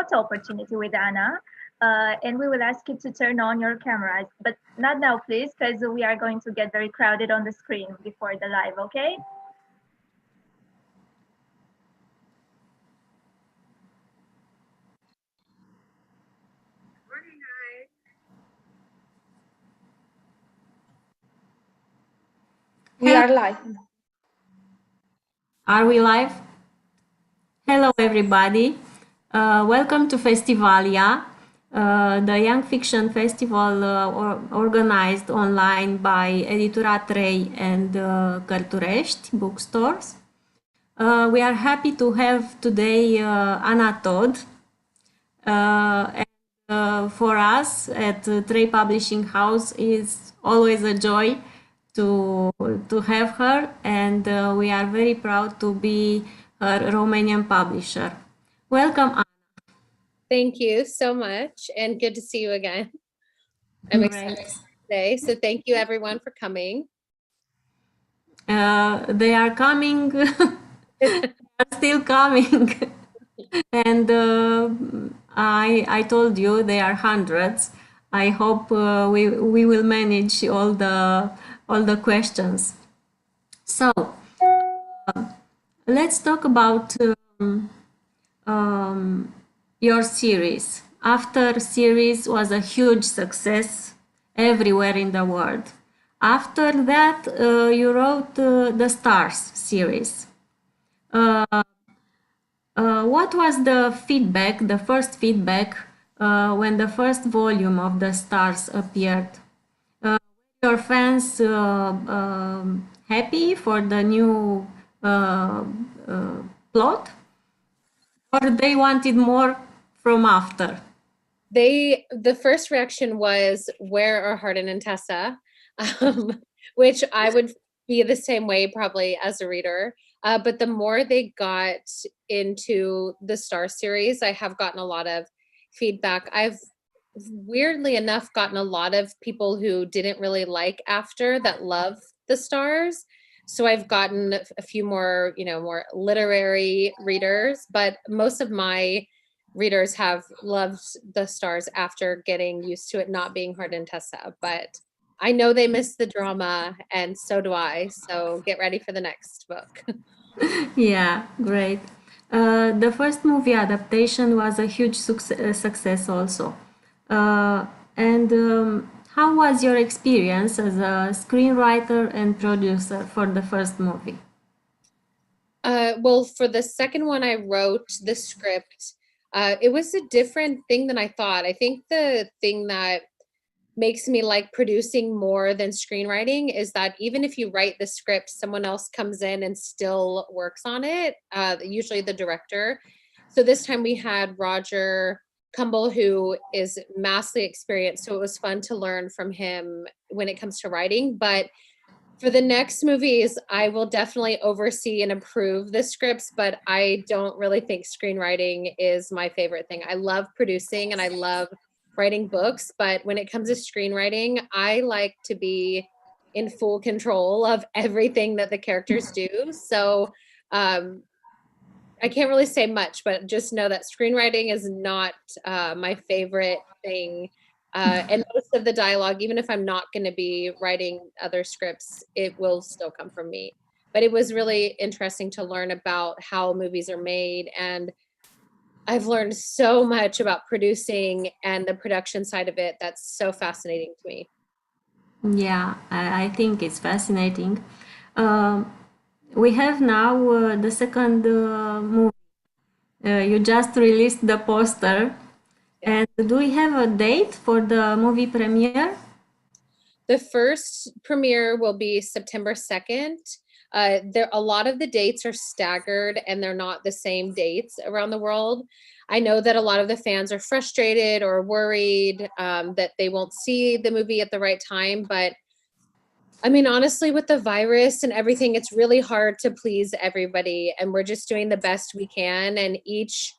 photo opportunity with Anna. And we will ask you to turn on your cameras, but not now, please, because we are going to get very crowded on the screen before the live, okay? We are live. Are we live? Hello, everybody. Welcome to Festivalya, the young fiction festival organized online by Editura Trei and Cărturești bookstores. We are happy to have today Anna Todd. And for us at Trei Publishing House is always a joy to have her, and we are very proud to be her Romanian publisher. Welcome, Anna. Thank you so much, and good to see you again. I'm excited today, so thank you everyone for coming. They are coming, they are still coming, and I told you they are hundreds. I hope we will manage all the questions. So let's talk about your series. After series was a huge success everywhere in the world. After that, you wrote the Stars series. What was the feedback, the first feedback, when the first volume of the Stars appeared? Were your fans happy for the new plot, or they wanted more from after? The first reaction was, where are Hardin and Tessa? Which I would be the same way probably as a reader. But the more they got into the Star series, I have gotten a lot of feedback. I've weirdly enough gotten a lot of people who didn't really like After that love the Stars. So I've gotten a few more, more literary readers, but most of my readers have loved the Stars after getting used to it not being Hardin and Tessa. But I know they miss the drama, and so do I. So get ready for the next book. Yeah, great. The first movie adaptation was a huge success also. How was your experience as a screenwriter and producer for the first movie? Well, for the second one, I wrote the script. It was a different thing than I thought. I think the thing that makes me like producing more than screenwriting is that even if you write the script, someone else comes in and still works on it, usually the director. So this time we had Roger Cumble, who is massively experienced, so it was fun to learn from him when it comes to writing. But for the next movies, I will definitely oversee and approve the scripts, but I don't really think screenwriting is my favorite thing. I love producing and I love writing books, but when it comes to screenwriting, I like to be in full control of everything that the characters do. So I can't really say much, but just know that screenwriting is not my favorite thing. And most of the dialogue, even if I'm not going to be writing other scripts, it will still come from me. But it was really interesting to learn about how movies are made, and I've learned so much about producing and the production side of it. That's so fascinating to me. Yeah, I think it's fascinating. We have now the second movie. You just released the poster. And do we have a date for the movie premiere? The first premiere will be September 2nd. A lot of the dates are staggered and they're not the same dates around the world. I know that a lot of the fans are frustrated or worried that they won't see the movie at the right time. But I mean, honestly, with the virus and everything, it's really hard to please everybody. And we're just doing the best we can. And each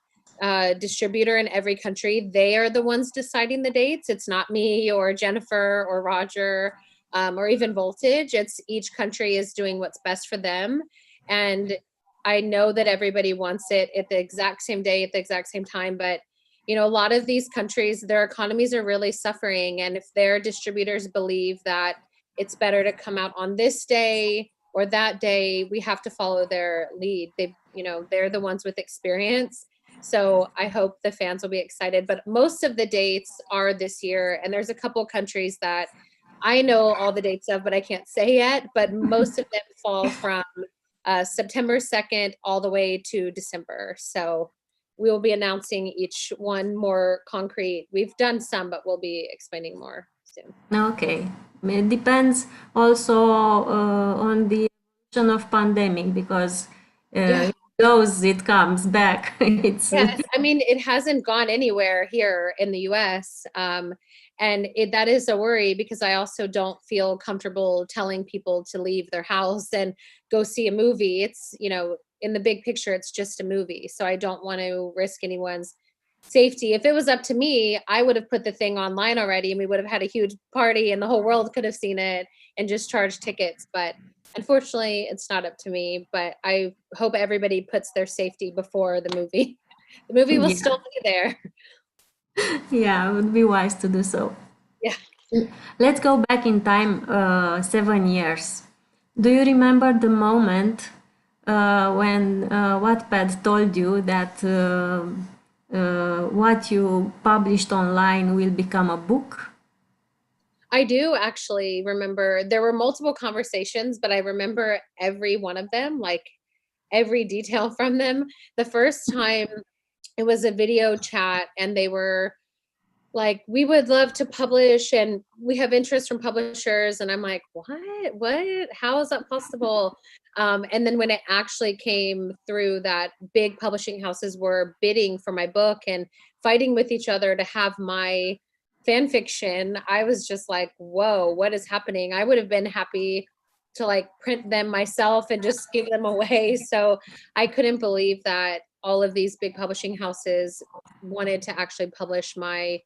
distributor in every country, they are the ones deciding the dates. It's not me or Jennifer or Roger. Or even Voltage. It's each country is doing what's best for them. And I know that everybody wants it at the exact same day, at the exact same time, but you know, a lot of these countries, their economies are really suffering. And if their distributors believe that it's better to come out on this day or that day, we have to follow their lead. You know, they're the ones with experience. So I hope the fans will be excited. But most of the dates are this year. And there's a couple countries that I know all the dates of, but I can't say yet. But most of them fall from September 2nd all the way to December. So we will be announcing each one more concrete. We've done some, but we'll be explaining more soon. Okay. It depends also on the evolution of pandemic, because Yeah. it goes, it comes back. It's Yes, I mean, it hasn't gone anywhere here in the US. And that is a worry, because I also don't feel comfortable telling people to leave their house and go see a movie. It's, you know, in the big picture, it's just a movie. So I don't want to risk anyone's safety. If it was up to me, I would have put the thing online already and we would have had a huge party and the whole world could have seen it and just charged tickets. But unfortunately, it's not up to me. But I hope everybody puts their safety before the movie. The movie will still be there. Yeah, it would be wise to do so. Yeah. Let's go back in time 7 years. Do you remember the moment when Wattpad told you that what you published online will become a book? I do actually remember. There were multiple conversations, but I remember every one of them, like every detail from them. The first time it was a video chat and they were like, we would love to publish and we have interest from publishers. And I'm like, what, how is that possible? And then when it actually came through that big publishing houses were bidding for my book and fighting with each other to have my fan fiction, I was just like, whoa, what is happening? I would have been happy to like print them myself and just give them away. So I couldn't believe that all of these big publishing houses wanted to actually publish my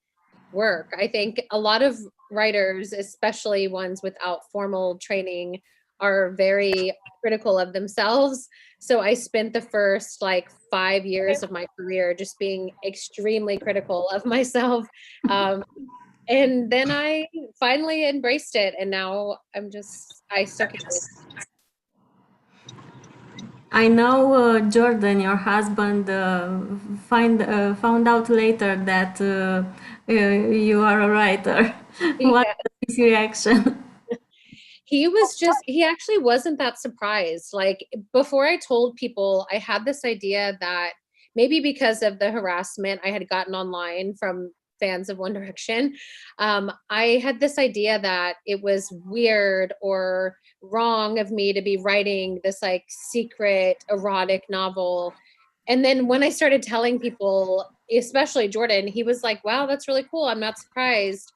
work. I think a lot of writers, especially ones without formal training, are very critical of themselves. So I spent the first like 5 years of my career just being extremely critical of myself. And then I finally embraced it. And now I stuck with it. I know Jordan, your husband, found out later that you are a writer. What was his reaction? He actually wasn't that surprised. Like before I told people, I had this idea that maybe because of the harassment I had gotten online from fans of One Direction, I had this idea that it was weird or wrong of me to be writing this like secret erotic novel. And then when I started telling people, especially Jordan, he was like, wow, that's really cool. I'm not surprised.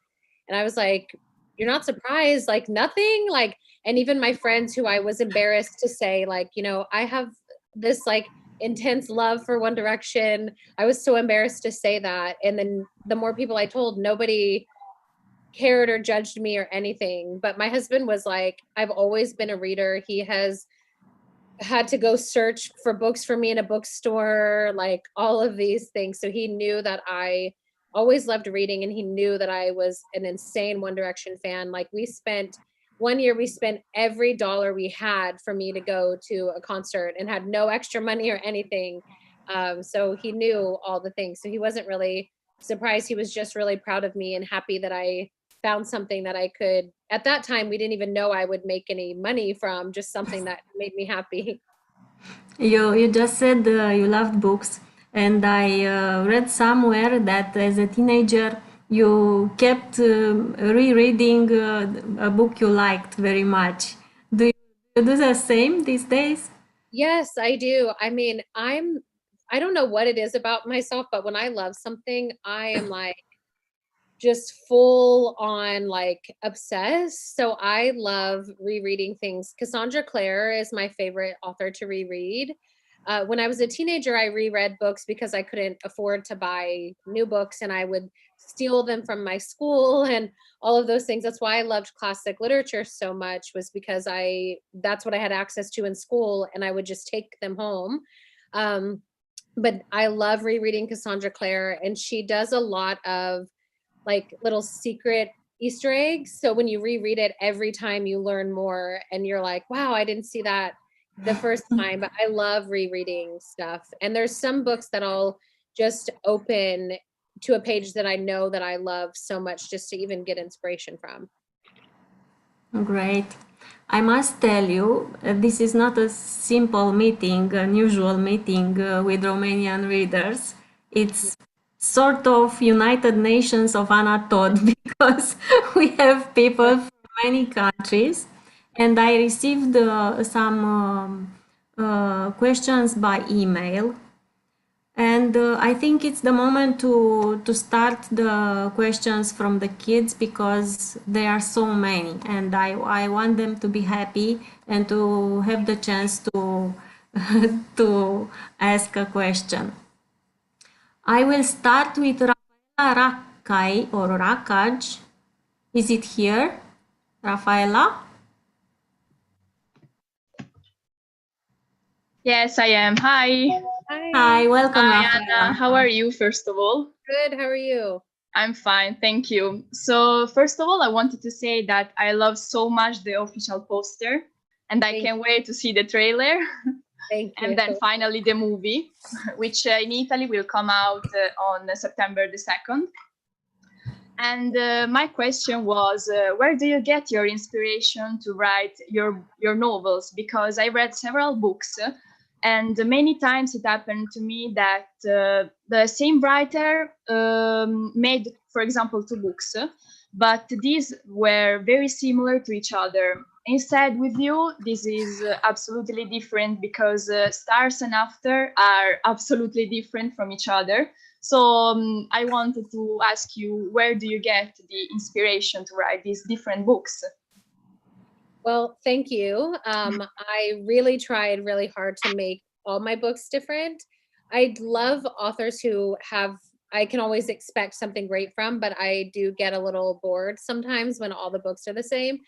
And I was like, you're not surprised? Like nothing? Like, and even my friends who I was embarrassed to say, like, you know, I have this like intense love for One Direction. I was so embarrassed to say that. And then the more people I told, nobody cared or judged me or anything. But my husband was like, I've always been a reader. He has had to go search for books for me in a bookstore, like all of these things. So he knew that I always loved reading and he knew that I was an insane One Direction fan. Like one year we spent every dollar we had for me to go to a concert and had no extra money or anything. So he knew all the things. So he wasn't really surprised. He was just really proud of me and happy that I found something that I could, at that time, we didn't even know I would make any money from, just something that made me happy. You just said you loved books, and I read somewhere that as a teenager you kept rereading a book you liked very much. Do you do the same these days? Yes, I do. I mean, I don't know what it is about myself, but when I love something, I am like just full on like obsessed. So I love rereading things. Cassandra Clare is my favorite author to reread. When I was a teenager, I reread books because I couldn't afford to buy new books and I would steal them from my school and all of those things. That's why I loved classic literature so much, was because that's what I had access to in school and I would just take them home. but I love rereading Cassandra Clare, and she does a lot of like little secret Easter eggs. So when you reread it, every time you learn more and you're like, wow, I didn't see that the first time. But I love rereading stuff. And there's some books that I'll just open to a page that I know that I love so much just to even get inspiration from. Great. I must tell you, this is not a simple meeting, an usual meeting with Romanian readers. It's sort of United Nations of Anna Todd because we have people from many countries, and I received some questions by email. And I think it's the moment to start the questions from the kids because there are so many, and I want them to be happy and to have the chance to to ask a question. I will start with Rafaela Rakai or Rakaj. Is it here, Rafaela? Yes, I am. Hi. Hi, welcome, Hi, Rafaela. Anna. How are you, first of all? Good. How are you? I'm fine, thank you. So, first of all, I wanted to say that I love so much the official poster, and I can't wait to see the trailer. Thank you. And then finally the movie, which in Italy will come out on September the 2nd. And my question was, where do you get your inspiration to write your novels? Because I read several books, and many times it happened to me that the same writer made, for example, 2 books, but these were very similar to each other. Instead, with you, this is absolutely different because Stars and After are absolutely different from each other. So I wanted to ask you, where do you get the inspiration to write these different books? Well, thank you. I really tried really hard to make all my books different. I love authors who I can always expect something great from, but I do get a little bored sometimes when all the books are the same.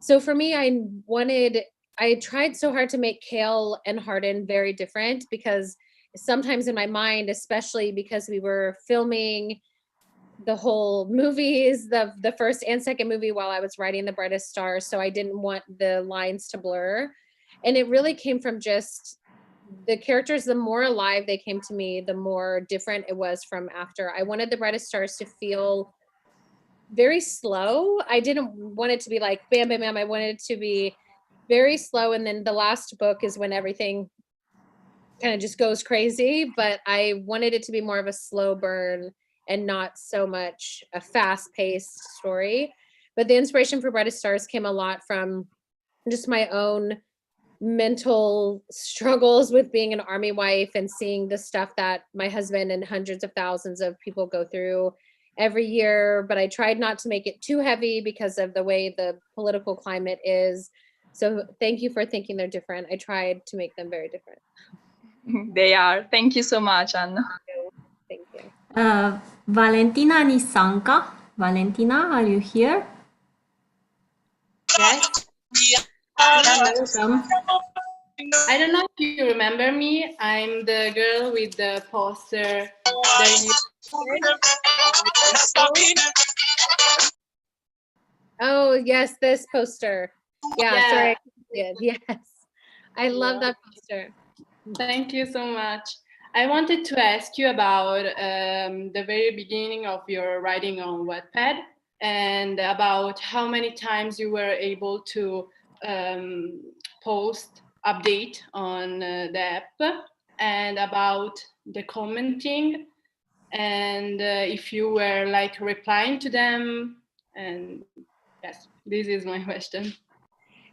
So for me, I tried so hard to make Kale and Hardin very different because sometimes in my mind, especially because we were filming the whole movies, the first and second movie while I was writing The Brightest Stars, so I didn't want the lines to blur. And it really came from just the characters, the more alive they came to me, the more different it was from After. I wanted The Brightest Stars to feel very slow. I didn't want it to be like bam, bam, bam. I wanted it to be very slow. And then the last book is when everything kind of just goes crazy. But I wanted it to be more of a slow burn and not so much a fast-paced story. But the inspiration for Brightest Stars came a lot from just my own mental struggles with being an army wife and seeing the stuff that my husband and hundreds of thousands of people go through every year. But I tried not to make it too heavy because of the way the political climate is. So thank you for thinking they're different. I tried to make them very different. They are. Thank you so much, Anna. Thank you. Valentina Nisanka. Valentina, are you here? Yes. Welcome. I don't know if you remember me. I'm the girl with the poster that you... Oh, yes, this poster. Yeah. Sorry. Yes. I love that poster. Thank you so much. I wanted to ask you about the very beginning of your writing on Wattpad and about how many times you were able to update on the app, and about the commenting, and if you were like replying to them. And yes, this is my question.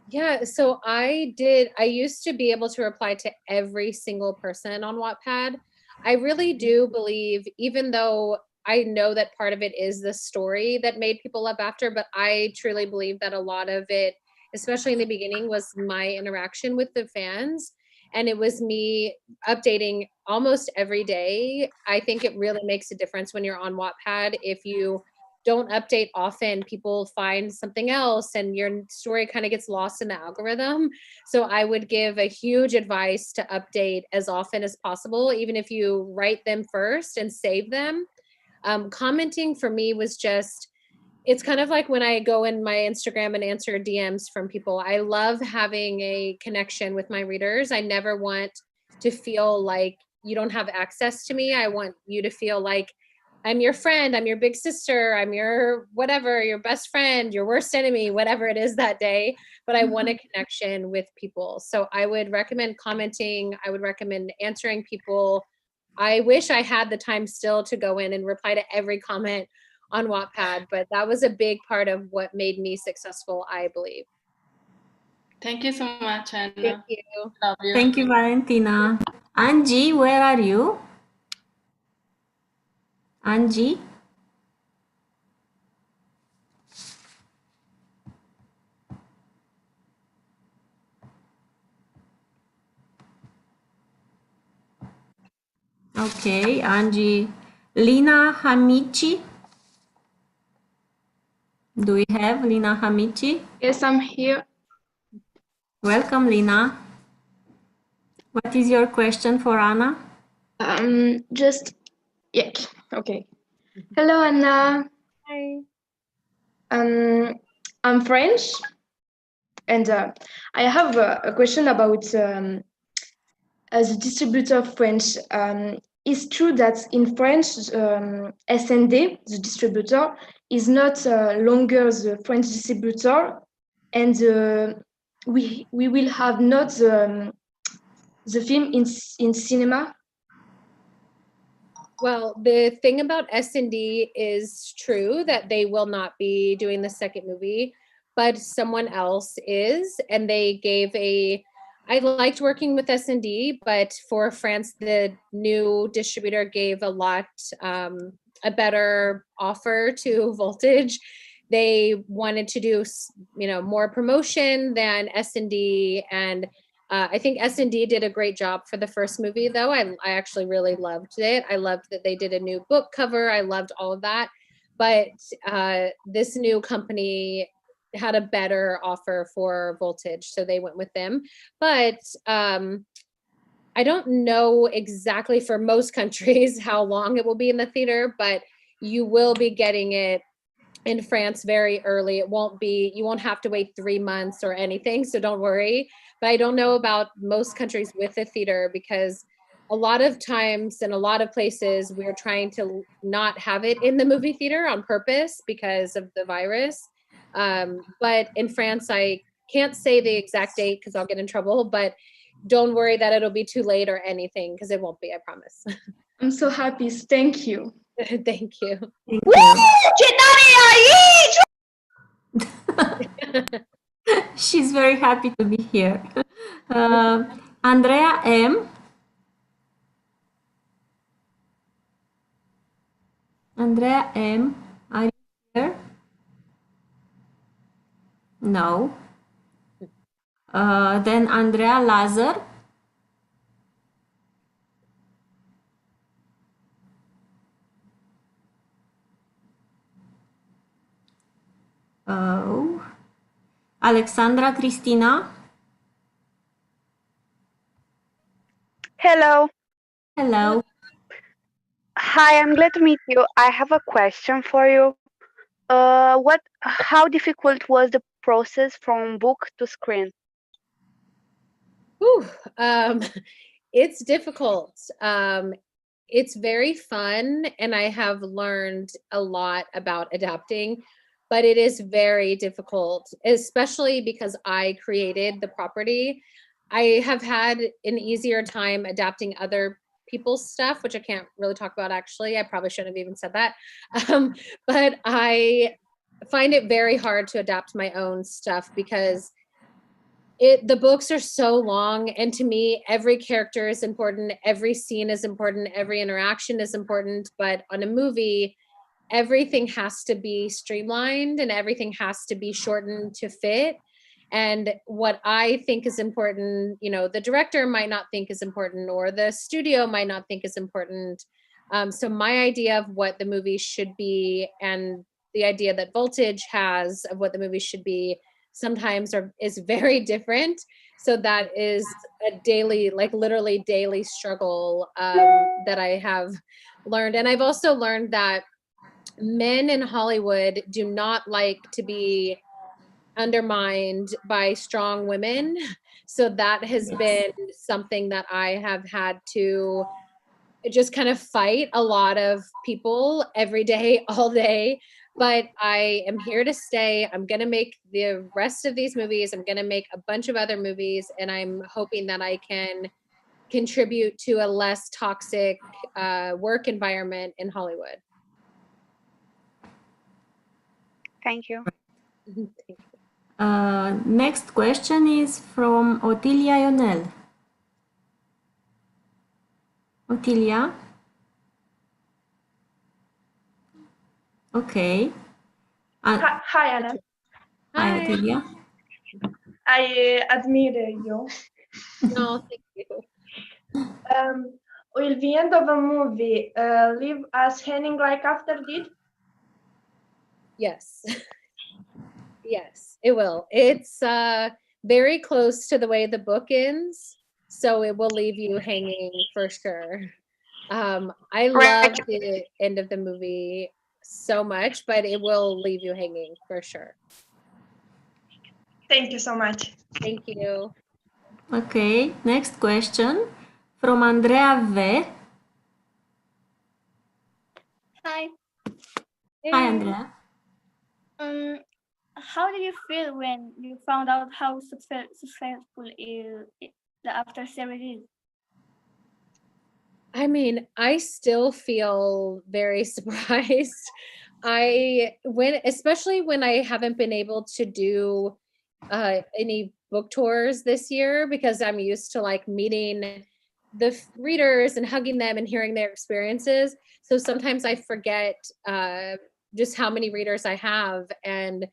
Yeah, so I used to be able to reply to every single person on Wattpad. I really do believe, even though I know that part of it is the story that made people love After, but I truly believe that a lot of it, especially in the beginning, was my interaction with the fans. And it was me updating almost every day. I think it really makes a difference when you're on Wattpad if you don't update often, people find something else and your story kind of gets lost in the algorithm. So I would give a huge advice to update as often as possible, even if you write them first and save them. Commenting for me was just, it's kind of like when I go in my Instagram and answer DMs from people. I love having a connection with my readers. I never want to feel like you don't have access to me. I want you to feel like I'm your friend, I'm your big sister, I'm your whatever, your best friend, your worst enemy, whatever it is that day. But I want a connection with people. So I would recommend commenting. I would recommend answering people. I wish I had the time still to go in and reply to every comment on Wattpad, but that was a big part of what made me successful, I believe. Thank you so much, Anna. Thank you. Love you. Thank you, Valentina. Angie, where are you? Angie? Okay, Angie. Lina Hamici? Do we have Lina Hamici? Yes, I'm here. Welcome, Lina. What is your question for Anna? Yeah, okay. Hello, Anna. Hi. I'm French, and I have a question about as a distributor of French. It's true that in French, SND, the distributor, is not longer the French distributor, and we will have not the film in cinema. Well, the thing about S&D is true that they will not be doing the second movie, but someone else is, and they gave I liked working with S&D, but for France, the new distributor gave a lot, a better offer to Voltage. They wanted to do, more promotion than S&D, and I think S&D did a great job for the first movie, though. I actually really loved it. I loved that they did a new book cover. I loved all of that. But this new company had a better offer for Voltage, so they went with them. But I don't know exactly for most countries how long it will be in the theater, but you will be getting it in France very early. It won't be, you won't have to wait 3 months or anything, so don't worry. But I don't know about most countries with a theater, because a lot of times in a lot of places we're trying to not have it in the movie theater on purpose because of the virus. But in France, I can't say the exact date because I'll get in trouble, but don't worry that it'll be too late or anything, because it won't be, I promise. I'm so happy. Thank you. Thank you. Thank you. She's very happy to be here. Andrea M. Andrea M. Are you here? No. Then Andrea Lazar. Oh. Alexandra Cristina. Hello. Hello. Hi, I'm glad to meet you. I have a question for you. How difficult was the process from book to screen? Whew, it's difficult. It's very fun, and I have learned a lot about adapting, but it is very difficult, especially because I created the property. I have had an easier time adapting other people's stuff, which I can't really talk about, actually. I probably shouldn't have even said that. But I find it very hard to adapt my own stuff because the books are so long, and to me, every character is important, every scene is important, every interaction is important. But on a movie, everything has to be streamlined and everything has to be shortened to fit. And what I think is important, the director might not think is important, or the studio might not think is important. So my idea of what the movie should be and the idea that Voltage has of what the movie should be sometimes is very different. So that is a daily, like literally daily struggle that I have learned. And I've also learned that men in Hollywood do not like to be undermined by strong women. So that has been something that I have had to just kind of fight a lot of people every day, all day. But I am here to stay. I'm going to make the rest of these movies. I'm going to make a bunch of other movies. And I'm hoping that I can contribute to a less toxic work environment in Hollywood. Thank you. Thank you. Next question is from Otilia Ionel. Otilia? Okay. Hi, Anna. Hi, Otilia. I admire you. No, thank you. Will the end of a movie leave us hanging like After did? Yes. Yes, it will. It's very close to the way the book ends, so it will leave you hanging for sure. I love the end of the movie so much, but it will leave you hanging for sure. Thank you so much. Thank you. Okay, next question from Andrea V. Hi. Hi, Andrea. How did you feel when you found out how successful the After series is? I mean, I still feel very surprised. Especially when I haven't been able to do any book tours this year, because I'm used to like meeting the readers and hugging them and hearing their experiences. So sometimes I forget just how many readers I have. And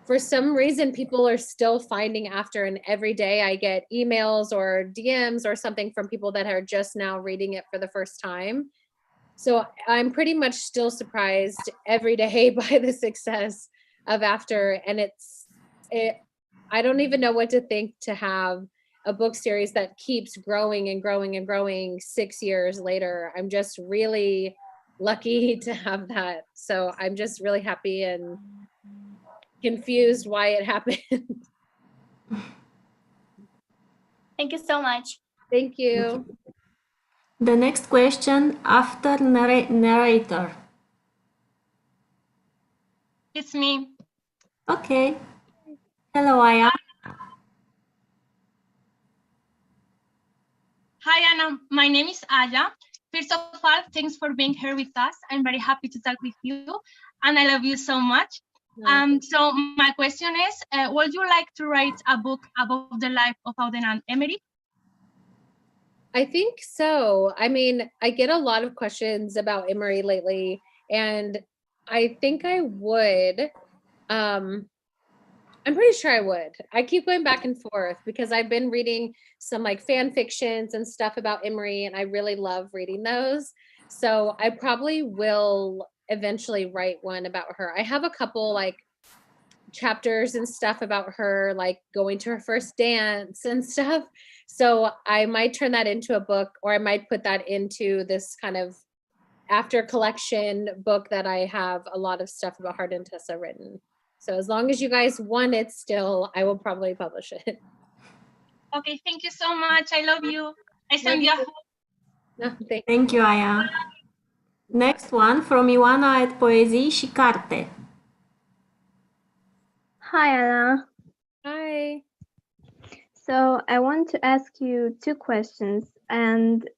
for some reason, people are still finding After, and every day I get emails or DMs or something from people that are just now reading it for the first time. So I'm pretty much still surprised every day by the success of After. And I don't even know what to think to have a book series that keeps growing and growing and growing 6 years later. I'm just really lucky to have that. So I'm just really happy and confused why it happened. Thank you so much. Thank you. The next question after narrator. It's me. Okay. Hello, Aya. Hi, Anna. My name is Aya. First of all, thanks for being here with us. I'm very happy to talk with you, and I love you so much. So my question is, would you like to write a book about the life of Auden and Emery? I think so. I mean, I get a lot of questions about Emery lately, and I think I would. I'm pretty sure I would. I keep going back and forth because I've been reading some like fan fictions and stuff about Emery, and I really love reading those. So I probably will eventually write one about her. I have a couple like chapters and stuff about her, like going to her first dance and stuff. So I might turn that into a book, or I might put that into this kind of After collection book that I have a lot of stuff about Hard and Tessa written. So as long as you guys want it still, I will probably publish it. Okay, thank you so much. I love you. I send you a hug. No, Thank you, Aya. Next one from Ioana at Poezii și Carte. Hi, Anna. Hi. So I want to ask you two questions. And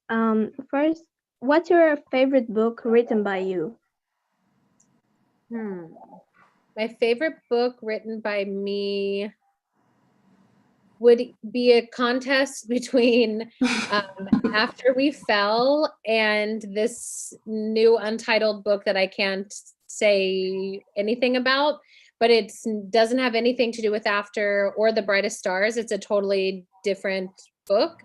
first, what's your favorite book written by you? My favorite book written by me would be a contest between After We Fell and this new untitled book that I can't say anything about, but it doesn't have anything to do with After or The Brightest Stars. It's a totally different book.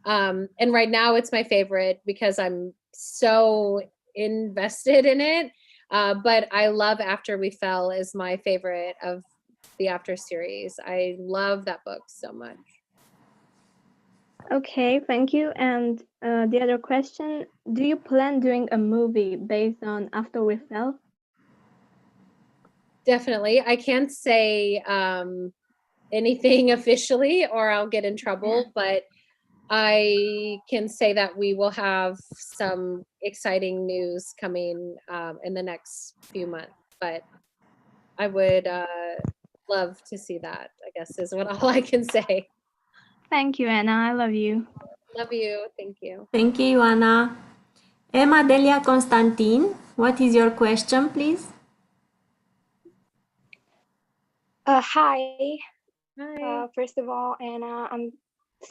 And right now it's my favorite because I'm so invested in it. But I love After We Fell is my favorite of the After series. I love that book so much. Okay, thank you. And the other question, do you plan doing a movie based on After We Fell? Definitely. I can't say anything officially or I'll get in trouble, but I can say that we will have some exciting news coming in the next few months, but I would love to see that, I guess is what all I can say. Thank you, Anna. I love you. Love you. Thank you. Thank you, Ioana. Emma Delia Constantin, what is your question, please? Hi. Hi. First of all, Anna, I'm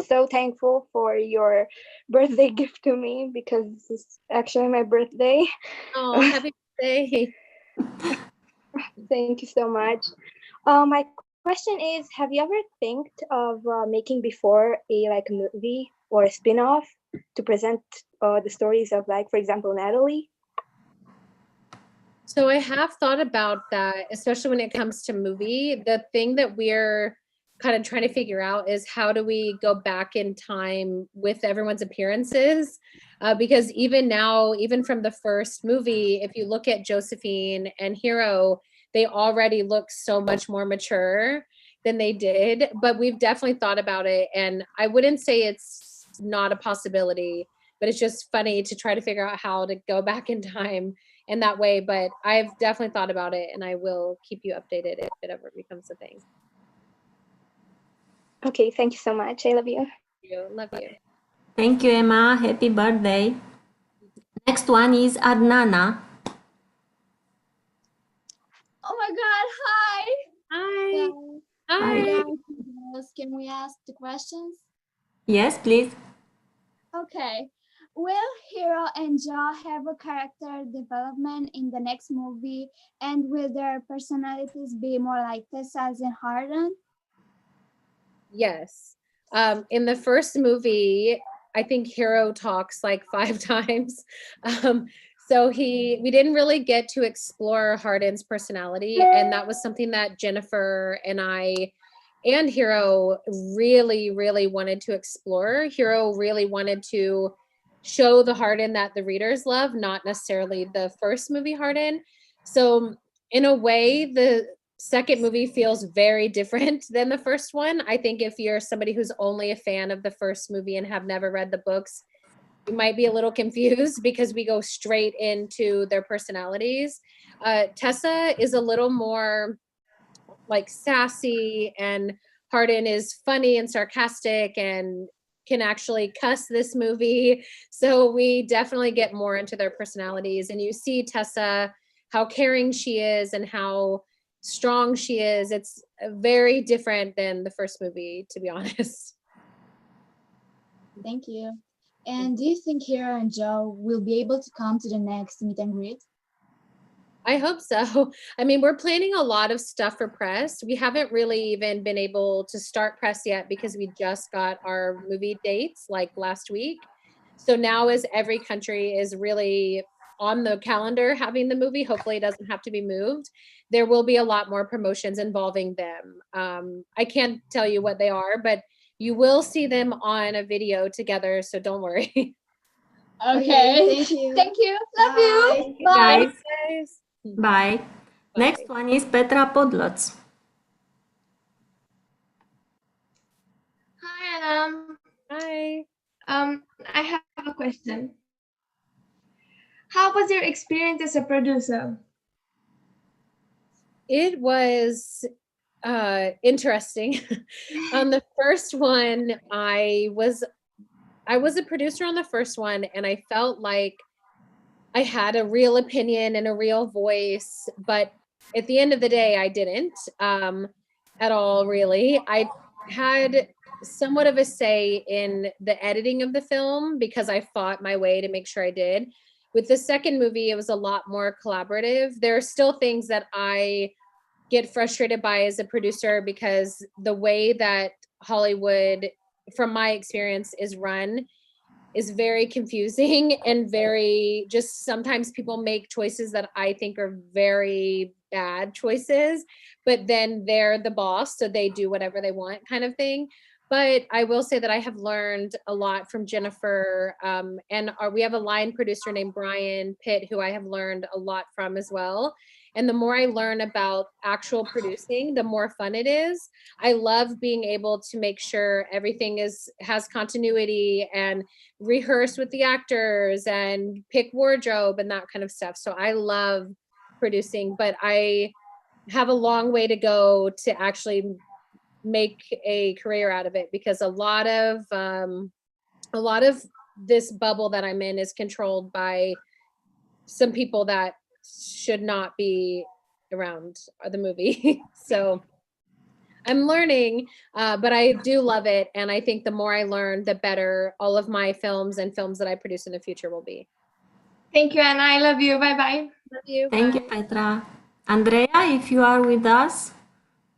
so thankful for your birthday gift to me because this is actually my birthday. Oh, happy birthday. Thank you so much. My question is, have you ever think of making before a movie or a spin-off to present the stories of for example, Natalie? So I have thought about that, especially when it comes to movie. The thing that we're kind of trying to figure out is how do we go back in time with everyone's appearances? Because even now, even from the first movie, if you look at Josephine and Hero, they already look so much more mature than they did, but we've definitely thought about it. And I wouldn't say it's not a possibility, but it's just funny to try to figure out how to go back in time in that way. But I've definitely thought about it and I will keep you updated if it ever becomes a thing. Okay, thank you so much. I love you. Love you. Thank you, Emma. Happy birthday. Next one is Adnana. Oh my God, hi. Hi. Hi. Guys, can we ask the questions? Yes, please. Okay. Will Hero and Joe have a character development in the next movie? And will their personalities be more like Tessa's and Harden? Yes. In the first movie, I think Hero talks like 5 times. So we didn't really get to explore Hardin's personality. And that was something that Jennifer and I and Hero really, really wanted to explore. Hero really wanted to show the Hardin that the readers love, not necessarily the first movie Hardin. So in a way, the second movie feels very different than the first one. I think if you're somebody who's only a fan of the first movie and have never read the books, you might be a little confused because we go straight into their personalities. Tessa is a little more like sassy, and Hardin is funny and sarcastic and can actually cuss this movie. So we definitely get more into their personalities, and you see Tessa, how caring she is and how strong she is. It's very different than the first movie, to be honest. Thank you. And do you think Hero and Joe will be able to come to the next meet and greet? I hope so. I mean, we're planning a lot of stuff for press. We haven't really even been able to start press yet because we just got our movie dates like last week. So now as every country is really on the calendar having the movie, hopefully it doesn't have to be moved, there will be a lot more promotions involving them. I can't tell you what they are, but you will see them on a video together, so don't worry. Okay. Thank you. Thank you. Love you. Bye. Guys. Bye. Next one is Petra Podloc. Hi, Anna. Hi. I have a question. How was your experience as a producer? It was interesting. On the first one, I was a producer on the first one, and I felt like I had a real opinion and a real voice, but at the end of the day, I didn't at all, really. I had somewhat of a say in the editing of the film because I fought my way to make sure I did. With the second movie, it was a lot more collaborative. There are still things that I get frustrated by as a producer because the way that Hollywood, from my experience, is run is very confusing and very just sometimes people make choices that I think are very bad choices, but then they're the boss, so they do whatever they want kind of thing. But I will say that I have learned a lot from Jennifer, and we have a line producer named Brian Pitt, who I have learned a lot from as well. And the more I learn about actual producing, the more fun it is. I love being able to make sure everything has continuity and rehearse with the actors and pick wardrobe and that kind of stuff. So I love producing, but I have a long way to go to actually make a career out of it, because a lot of this bubble that I'm in is controlled by some people that should not be around the movie. So I'm learning, but I do love it. And I think the more I learn, the better all of my films and films that I produce in the future will be. Thank you, Anna. I love you. Bye-bye. Love you. Thank you, Petra. Andrea, if you are with us,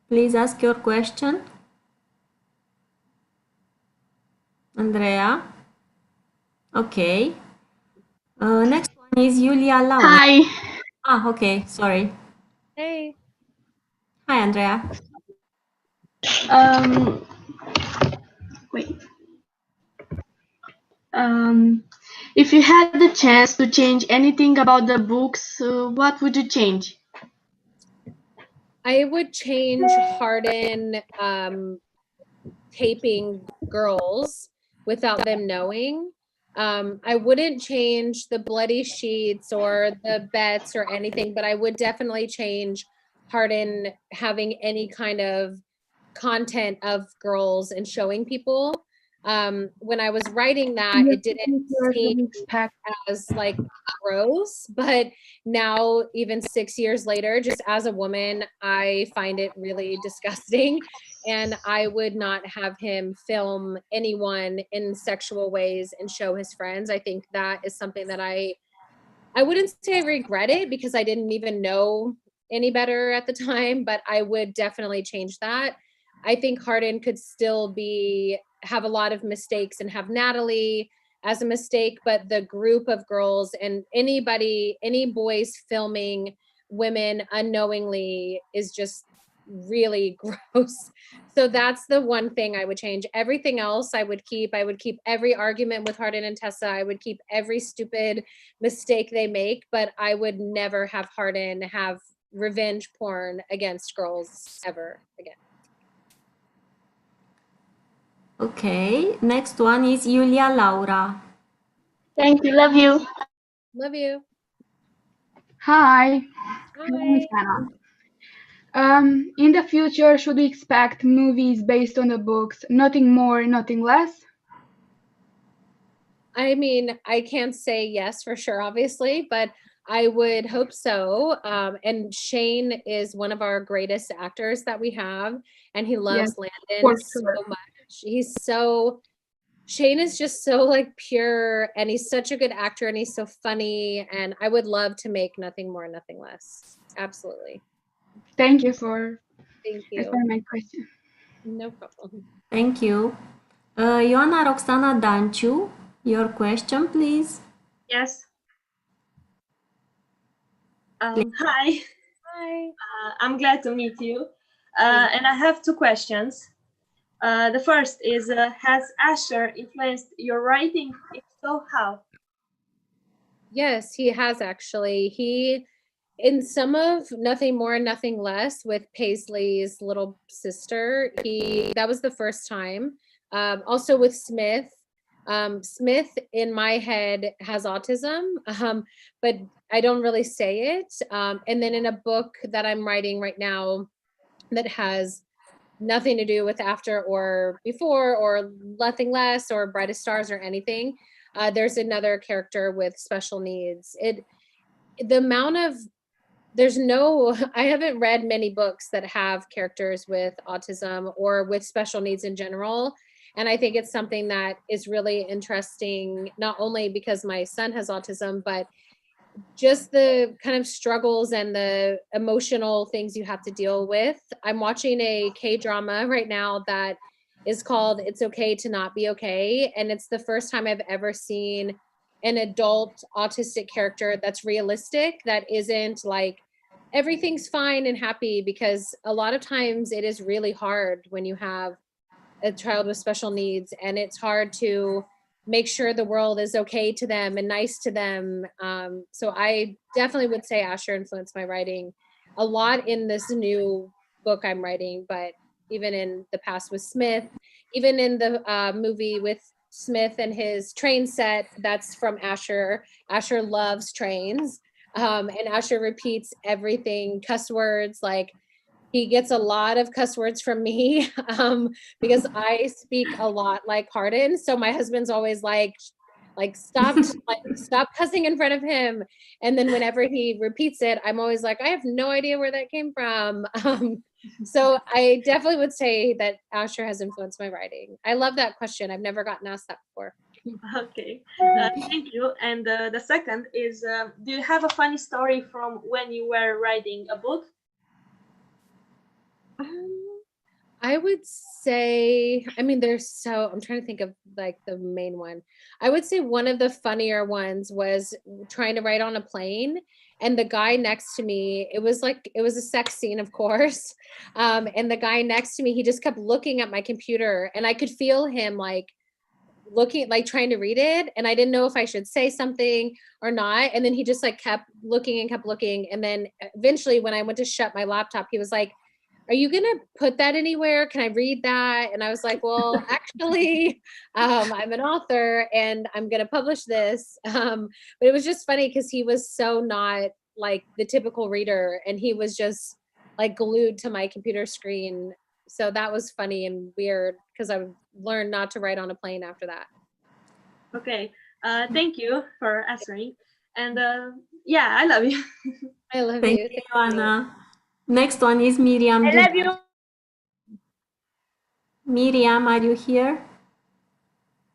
please ask your question. Andrea? Okay. Next one is Julia Lau. Hi. Okay, sorry. Hey. Hi, Andrea. Wait. If you had the chance to change anything about the books, what would you change? I would change Hardin taping girls without them knowing. I wouldn't change the bloody sheets or the bets or anything, but I would definitely change Hardin having any kind of content of girls and showing people. When I was writing that, it didn't seem as like gross, but now even 6 years later, just as a woman, I find it really disgusting. And I would not have him film anyone in sexual ways and show his friends. I think that is something that I wouldn't say I regret it, because I didn't even know any better at the time, but I would definitely change that. I think Hardin could still have a lot of mistakes and have Natalie as a mistake, but the group of girls and any boys filming women unknowingly is just really gross. So that's the one thing I would change. Everything else I would keep. I would keep every argument with Hardin and Tessa. I would keep every stupid mistake they make, but I would never have Hardin have revenge porn against girls ever again. Okay, next one is Julia Laura. Thank you. Love you. Love you. Hi. Hi. In the future, should we expect movies based on the books? Nothing more, nothing less? I mean, I can't say yes for sure, obviously, but I would hope so. And Shane is one of our greatest actors that we have, and he loves Landon so much. Shane is just so like pure, and he's such a good actor, and he's so funny, and I would love to make nothing more, nothing less. Absolutely. Thank you for answering my question. No problem. Thank you. Ioana Roxana Danciu, your question, please. Yes. Hi. Hi. I'm glad to meet you. And I have two questions. The first is, has Asher influenced your writing? If so, how? Yes, he has actually. In some of Nothing More, Nothing Less with Paisley's little sister, that was the first time. Also with Smith. Smith in my head has autism, but I don't really say it. And then in a book that I'm writing right now that has nothing to do with After or Before or Nothing Less or Brightest Stars or anything, there's another character with special needs. I haven't read many books that have characters with autism or with special needs in general. And I think it's something that is really interesting, not only because my son has autism, but just the kind of struggles and the emotional things you have to deal with. I'm watching a K-drama right now that is called It's Okay to Not Be Okay. And it's the first time I've ever seen an adult autistic character that's realistic, that isn't like everything's fine and happy, because a lot of times it is really hard when you have a child with special needs, and it's hard to make sure the world is okay to them and nice to them. So I definitely would say Asher influenced my writing a lot in this new book I'm writing, but even in the past with Smith, even in the movie with Smith and his train set, that's from Asher. Asher loves trains, and Asher repeats everything, cuss words, like he gets a lot of cuss words from me because I speak a lot like Hardin. So my husband's always like stop cussing in front of him. And then whenever he repeats it, I'm always like, I have no idea where that came from. So I definitely would say that Asher has influenced my writing. I love that question. I've never gotten asked that before. Okay, thank you. And the second is, do you have a funny story from when you were writing a book? I would say, I mean, I'm trying to think of like the main one. I would say one of the funnier ones was trying to write on a plane, and the guy next to me, it was a sex scene, of course. And the guy next to me, he just kept looking at my computer, and I could feel him like looking, like trying to read it. And I didn't know if I should say something or not. And then he just like kept looking and kept looking. And then eventually when I went to shut my laptop, he was like, are you going to put that anywhere? Can I read that? And I was like, well, actually, I'm an author and I'm going to publish this. But it was just funny because he was so not like the typical reader, and he was just like glued to my computer screen. So that was funny and weird because I learned not to write on a plane after that. Okay, thank you for answering. And yeah, I love you. I love Thank you. you, Anna. Next one is Miriam. I love you. Miriam, are you here?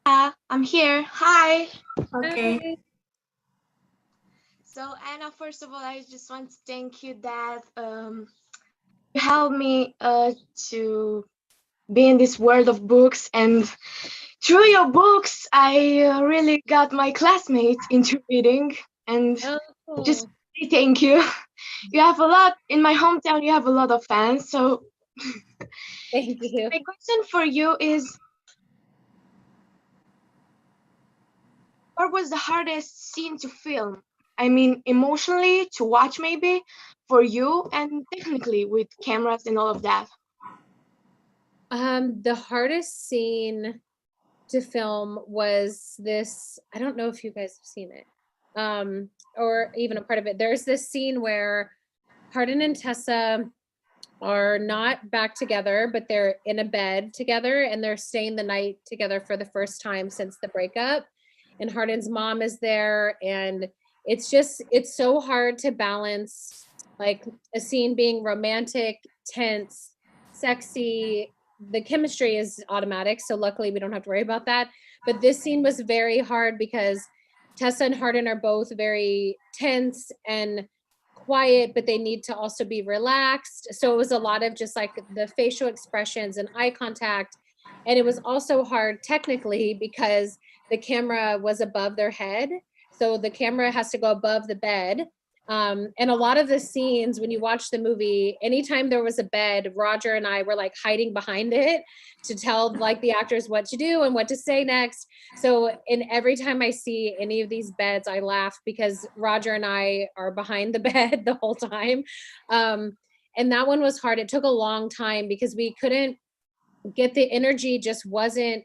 Yeah, I'm here. Hi. Okay. Hi. So Anna, first of all, I just want to thank you that you helped me to be in this world of books, and through your books, I really got my classmates into reading, and just say thank you. You have a lot in my hometown. You have a lot of fans, so thank you. My question for you is, what was the hardest scene to film? I mean, emotionally to watch, maybe for you, and technically with cameras and all of that. The hardest scene to film was this, I don't know if you guys have seen it, or even a part of it. There's this scene where Hardin and Tessa are not back together, but they're in a bed together, and they're staying the night together for the first time since the breakup. And Hardin's mom is there, and it's so hard to balance like a scene being romantic, tense, sexy. The chemistry is automatic, so luckily we don't have to worry about that. But this scene was very hard because Tessa and Hardin are both very tense and quiet, but they need to also be relaxed. So it was a lot of just like the facial expressions and eye contact. And it was also hard technically because the camera was above their head. So the camera has to go above the bed. And a lot of the scenes, when you watch the movie, anytime there was a bed, Roger and I were like hiding behind it to tell like the actors what to do and what to say next. So every time I see any of these beds, I laugh because Roger and I are behind the bed the whole time. And that one was hard. It took a long time because we couldn't get the energy, just wasn't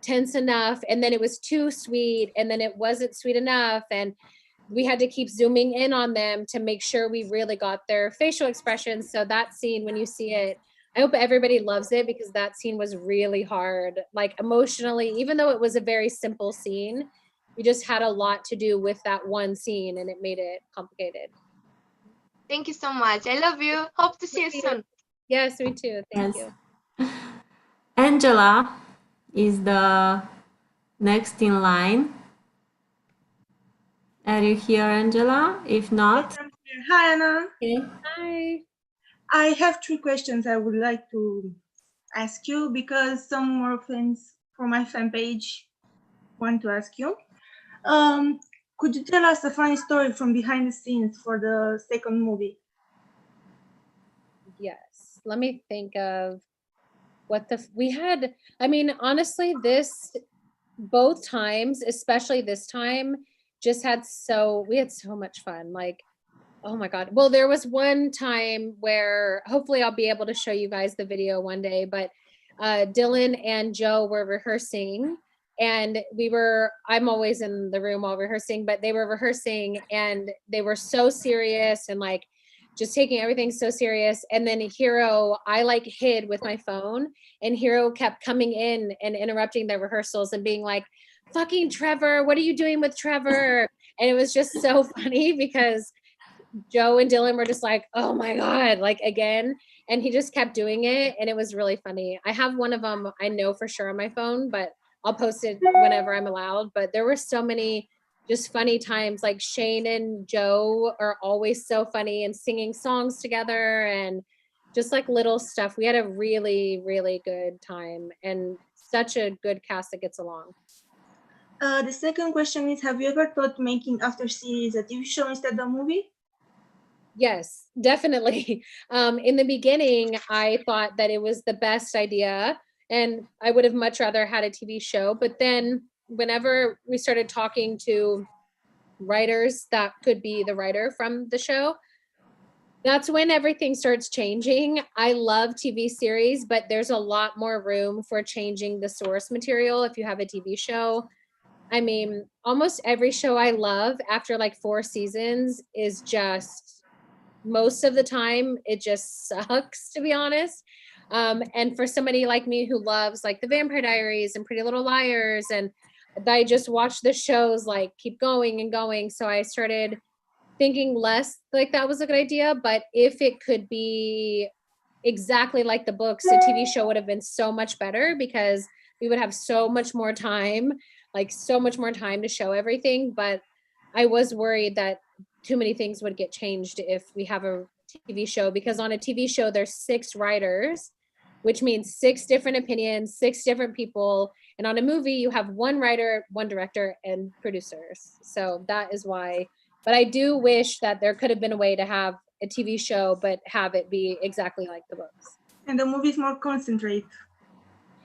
tense enough. And then it was too sweet. And then it wasn't sweet enough. And we had to keep zooming in on them to make sure we really got their facial expressions. So that scene, when you see it, I hope everybody loves it because that scene was really hard, like emotionally, even though it was a very simple scene, we just had a lot to do with that one scene and it made it complicated. Thank you so much. I love you. Hope to see you soon. Yes, me too. Thank you. Angela is the next in line. Are you here, Angela? If not, yes, I'm here. Hi, Anna. Okay. Hi. I have 3 questions I would like to ask you because some more friends from my fan page want to ask you. Could you tell us a funny story from behind the scenes for the second movie? Yes. Let me think of what we had. I mean, honestly, both times, especially this time, just we had so much fun. Like, oh my God. Well, there was one time where hopefully I'll be able to show you guys the video one day, but Dylan and Joe were rehearsing, and I'm always in the room while rehearsing, but they were rehearsing and they were so serious and like just taking everything so serious. And then Hero, I like hid with my phone, and Hero kept coming in and interrupting the rehearsals and being like, fucking Trevor, what are you doing with Trevor? And it was just so funny because Joe and Dylan were just like, oh my God, like again. And he just kept doing it. And it was really funny. I have one of them, I know for sure on my phone, but I'll post it whenever I'm allowed. But there were so many just funny times. Like Shane and Joe are always so funny and singing songs together and just like little stuff. We had a really, really good time and such a good cast that gets along. The second question is, have you ever thought making after series a TV show instead of a movie? Yes, definitely. In the beginning, I thought that it was the best idea and I would have much rather had a TV show. But then whenever we started talking to writers that could be the writer from the show, that's when everything starts changing. I love TV series, but there's a lot more room for changing the source material if you have a TV show. I mean, almost every show I love after like 4 seasons is just, most of the time, it just sucks, to be honest. And for somebody like me who loves like The Vampire Diaries and Pretty Little Liars, and I just watch the shows like keep going and going. So I started thinking less like that was a good idea. But if it could be exactly like the books, the TV show would have been so much better because we would have so much more time, like so much more time to show everything. But I was worried that too many things would get changed if we have a TV show, because on a TV show, there's 6 writers, which means 6 different opinions, 6 different people. And on a movie, you have 1 writer, 1 director, and producers. So that is why. But I do wish that there could have been a way to have a TV show, but have it be exactly like the books. And the movie is more concentrate.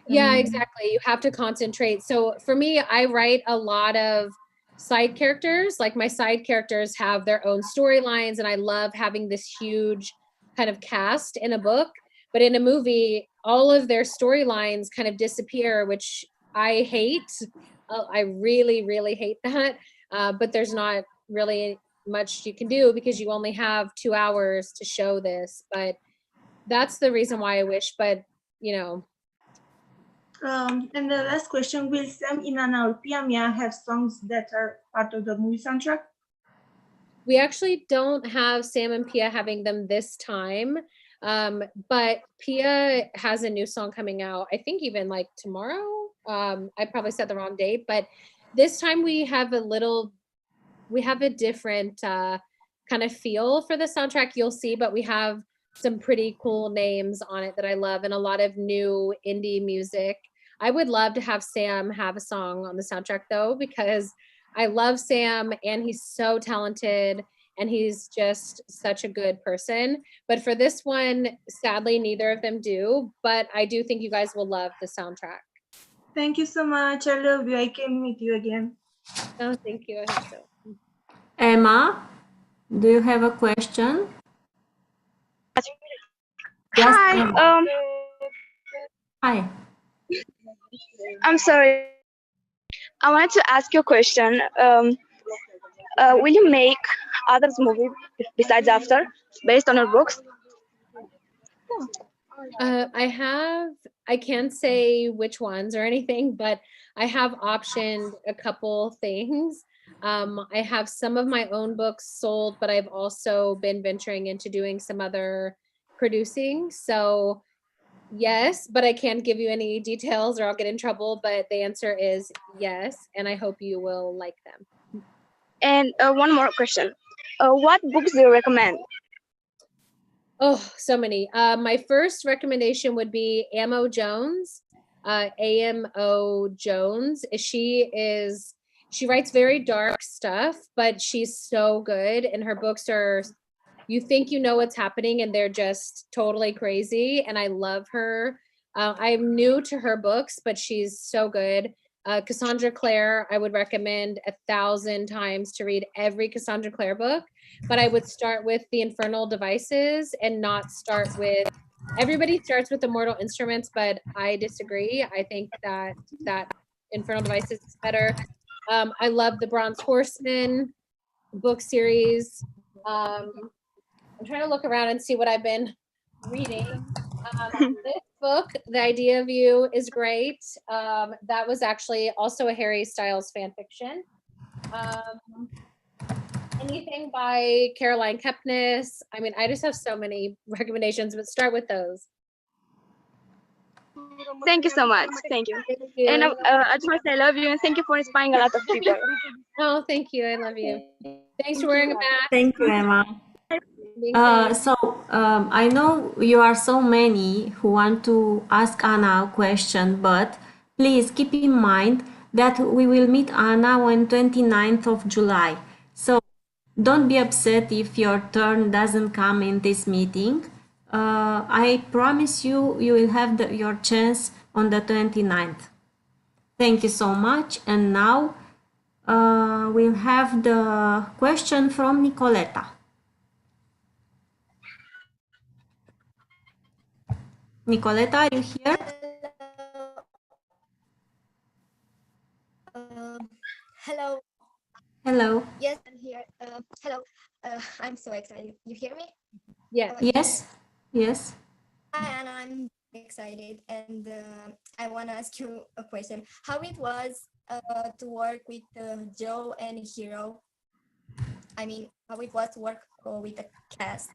Yeah, exactly. You have to concentrate. So for me, I write a lot of side characters. Like my side characters have their own storylines, and I love having this huge kind of cast in a book. But in a movie, all of their storylines kind of disappear, which I hate. I really, really hate that. But there's not really much you can do because you only have 2 hours to show this. But that's the reason why I wish. But, you know. And the last question, will Sam, Inanna, or Pia have songs that are part of the movie soundtrack? We actually don't have Sam and Pia having them this time, but Pia has a new song coming out, I think even like tomorrow. I probably said the wrong date, but this time we have a different kind of feel for the soundtrack, you'll see, but we have some pretty cool names on it that I love and a lot of new indie music. I would love to have Sam have a song on the soundtrack though, because I love Sam and he's so talented and he's just such a good person. But for this one, sadly, neither of them do, but I do think you guys will love the soundtrack. Thank you so much. I love you. I can meet you again. Oh, thank you. I hope so. Emma, do you have a question? Hi. Hi. I'm sorry. I wanted to ask you a question. Will you make other movies besides After, based on your books? I can't say which ones or anything, but I have optioned a couple things. I have some of my own books sold, but I've also been venturing into doing some other producing. So yes, but I can't give you any details or I'll get in trouble, but the answer is yes, and I hope you will like them. And one more question. What books do you recommend? Oh, so many. My first recommendation would be Amo Jones, A-M-O Jones. She writes very dark stuff, but she's so good. And her books are, you think you know what's happening and they're just totally crazy. And I love her. I'm new to her books, but she's so good. Cassandra Clare, I would recommend 1,000 times to read every Cassandra Clare book, but I would start with The Infernal Devices and not start with, everybody starts with The Mortal Instruments, but I disagree. I think that Infernal Devices is better. I love the Bronze Horseman book series. I'm trying to look around and see what I've been reading. This book, The Idea of You, is great. That was actually also a Harry Styles fan fiction. Anything by Caroline Kepnes. I mean, I just have so many recommendations, but start with those. Thank you so much. Thank you. And at first, I love you and thank you for inspiring a lot of people. Oh, thank you. I love you. Thanks for wearing a mask. Thank you, Emma. I know you are so many who want to ask Anna a question, but please keep in mind that we will meet Anna on 29th of July. So don't be upset if your turn doesn't come in this meeting. I promise you, you will have your chance on the 29th. Thank you so much. And now we'll have the question from Nicoleta. Nicoleta, are you here? Hello. Hello. Yes, I'm here. Hello. I'm so excited. You hear me? Yeah. Yes. Yes. Hi, Anna. I'm excited, and I want to ask you a question. How it was to work with Joe and Hero? I mean, how it was to work with the cast?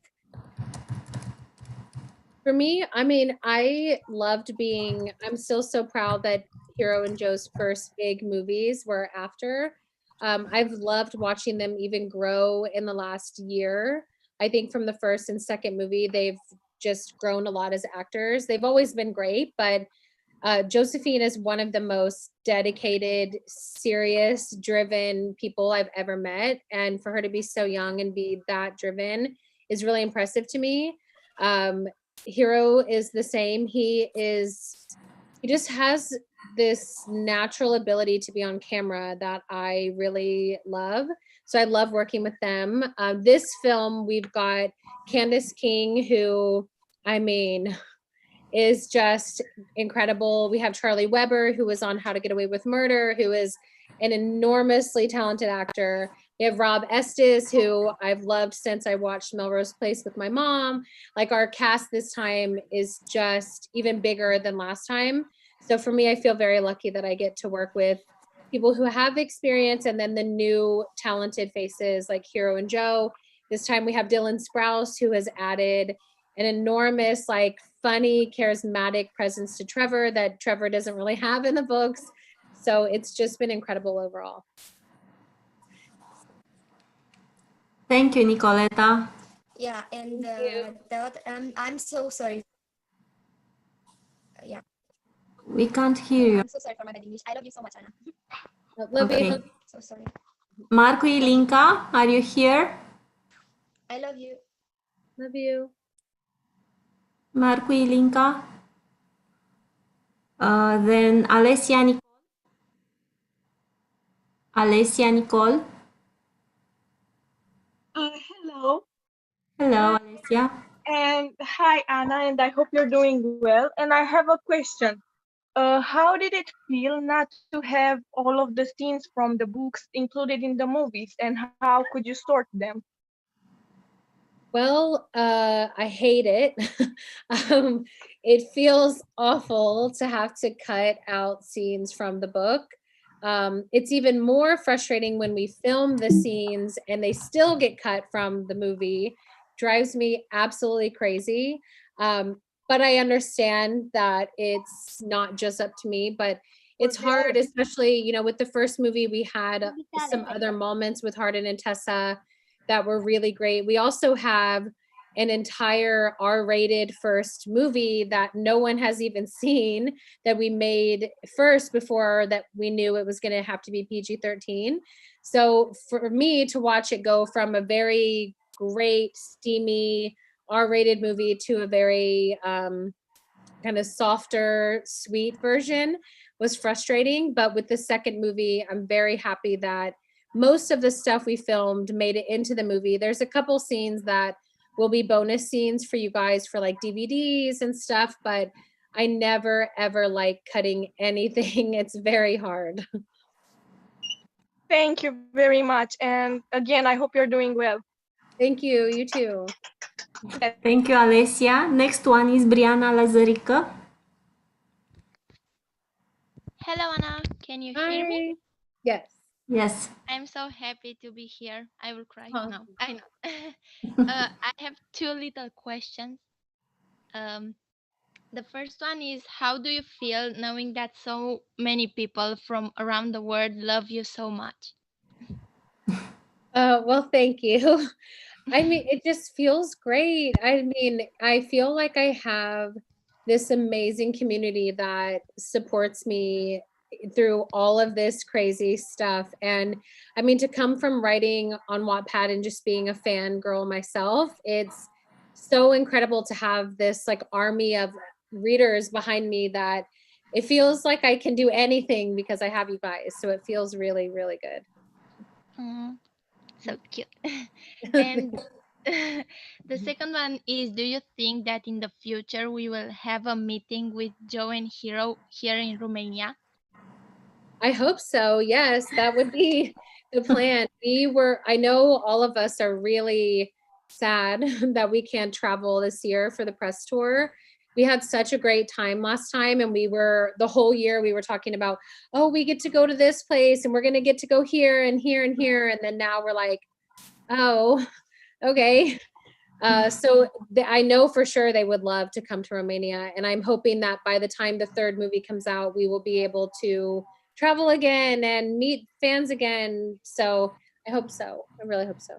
For me, I mean, I loved being, I'm still so proud that Hero and Joe's first big movies were after. I've loved watching them even grow in the last year. I think from the first and second movie, they've just grown a lot as actors. They've always been great, but Josephine is one of the most dedicated, serious, driven people I've ever met. And for her to be so young and be that driven is really impressive to me. Hero is the same. He just has this natural ability to be on camera that I really love. So I love working with them. This film, we've got Candace King, who, I mean, is just incredible. We have Charlie Weber, who was on How to Get Away with Murder, who is an enormously talented actor. We have Rob Estes, who I've loved since I watched Melrose Place with my mom. Like, our cast this time is just even bigger than last time. So for me, I feel very lucky that I get to work with people who have experience and then the new talented faces like Hero and Joe. This time we have Dylan Sprouse, who has added an enormous, like, funny, charismatic presence to Trevor that Trevor doesn't really have in the books. So it's just been incredible overall. Thank you, Nicoleta. Yeah, and I'm so sorry. Yeah. We can't hear you. I'm so sorry for my bad English. I love you so much, Anna. Love Okay. you. So sorry. Marco Ilinka, are you here? I love you. Love you. Marco Ilinka. Then Alessia Nicole. Alessia Nicole. Hello. Hello, Alessia. And hi, Anna, and I hope you're doing well. And I have a question. How did it feel not to have all of the scenes from the books included in the movies, and how could you sort them? Well, I hate it. It feels awful to have to cut out scenes from the book. It's even more frustrating when we film the scenes and they still get cut from the movie. Drives me absolutely crazy. But I understand that it's not just up to me, but it's hard, especially, you know, with the first movie, we had some other moments with Hardin and Tessa that were really great. We also have an entire R-rated first movie that no one has even seen, that we made first before that we knew it was going to have to be PG-13. So for me to watch it go from a very great, steamy, R-rated movie to a very kind of softer, sweet version was frustrating. But with the second movie, I'm very happy that most of the stuff we filmed made it into the movie. There's a couple scenes that will be bonus scenes for you guys for like DVDs and stuff, but I never ever like cutting anything. It's very hard. Thank you very much. And again, I hope you're doing well. Thank you. You too. Thank you, Alessia. Next one is Brianna Lazarică. Hello, Anna. Can you hear me? Yes. Yes. I'm so happy to be here. I will cry now. I know. I have two little questions. The first one is, how do you feel knowing that so many people from around the world love you so much? Well, thank you. I mean, it just feels great. I mean, I feel like I have this amazing community that supports me through all of this crazy stuff. And I mean, to come from writing on Wattpad and just being a fangirl myself, it's so incredible to have this like army of readers behind me that it feels like I can do anything because I have you guys. So it feels really, really good. So cute. And the second one is, do you think that in the future we will have a meeting with Joe and Hero here in Romania? I hope so. Yes, that would be the plan. I know all of us are really sad that we can't travel this year for the press tour. We had such a great time last time, and the whole year we were talking about, oh, we get to go to this place and we're going to get to go here and here and here. And then now we're like, oh, okay. I know for sure they would love to come to Romania. And I'm hoping that by the time the third movie comes out, we will be able to travel again and meet fans again. So I hope so. I really hope so.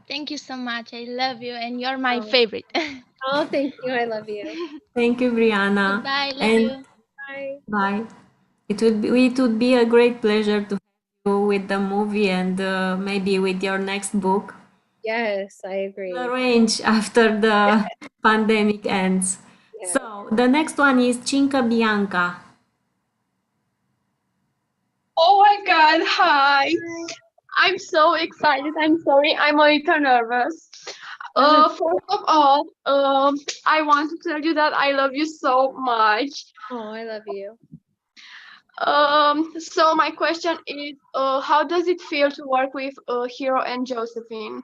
Thank you so much. I love you, and you're my favorite. Oh, thank you. I love you. Thank you, Brianna. Bye. Love And you. Bye. bye. It would be a great pleasure to have you with the movie and maybe with your next book. Yes, I agree. Arrange after the pandemic ends. Yeah. So the next one is Cinca Bianca. Oh my God, hi. I'm so excited. I'm sorry, I'm a little nervous. First of all, I want to tell you that I love you so much. Oh, I love you. So my question is, how does it feel to work with Hero and Josephine?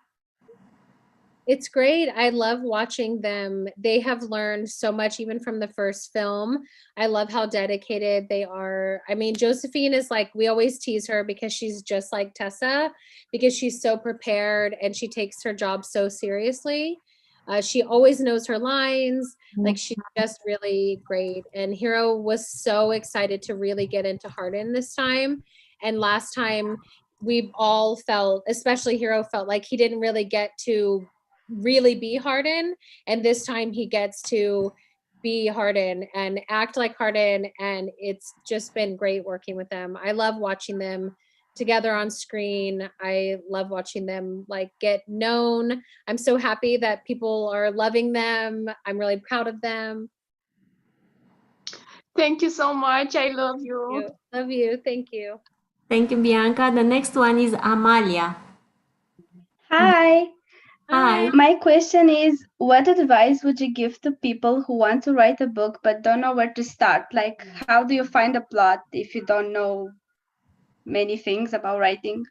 It's great. I love watching them. They have learned so much even from the first film. I love how dedicated they are. I mean, Josephine is like, we always tease her because she's just like Tessa, because she's so prepared and she takes her job so seriously. She always knows her lines. Like, she's just really great. And Hero was so excited to really get into Hardin this time. And last time we all felt, especially Hero, felt like he didn't really get to really be Hardin, and this time he gets to be Hardin and act like Hardin, and it's just been great working with them. I love watching them together on screen. I love watching them like get known. I'm so happy that people are loving them. I'm really proud of them. Thank you so much. I love you. Love you. Thank you. Thank you, Bianca. The next one is Amalia. Hi. Hi. My question is, what advice would you give to people who want to write a book but don't know where to start? Like, how do you find a plot if you don't know many things about writing?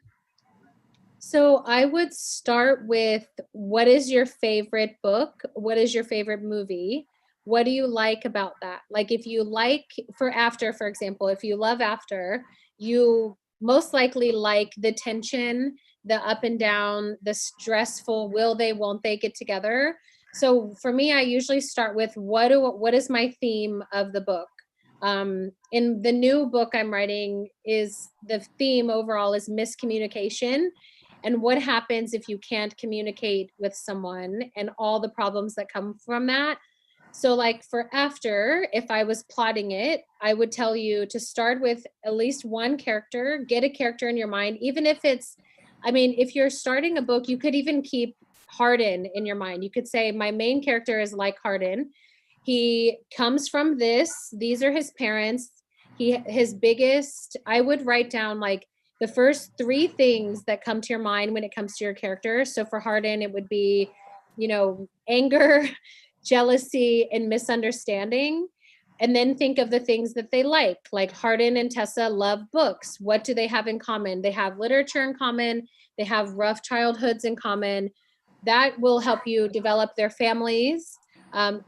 So I would start with, what is your favorite book? What is your favorite movie? What do you like about that? Like, if you like, for After, for example, if you love After, you most likely like the tension, the up and down, the stressful, will they, won't they get together? So for me, I usually start with what is my theme of the book? In the new book I'm writing, is the theme overall is miscommunication. and what happens if you can't communicate with someone and all the problems that come from that. So like for After, if I was plotting it, I would tell you to start with at least one character, get a character in your mind, even if it's, I mean, if you're starting a book, you could even keep Hardin in your mind. You could say, my main character is like Hardin. He comes from this, these are his parents. His biggest, I would write down like the first 3 things that come to your mind when it comes to your character. So for Hardin, it would be, you know, anger, jealousy, and misunderstanding. And then think of the things that they like Hardin and Tessa love books. What do they have in common? They have literature in common. They have rough childhoods in common. That will help you develop their families.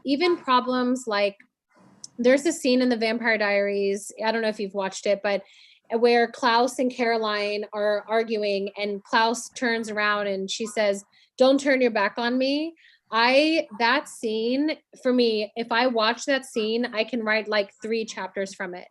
Even problems like, there's a scene in the Vampire Diaries, I don't know if you've watched it, but where Klaus and Caroline are arguing and Klaus turns around and she says, don't turn your back on me. That scene, for me, if I watch that scene, I can write like 3 chapters from it.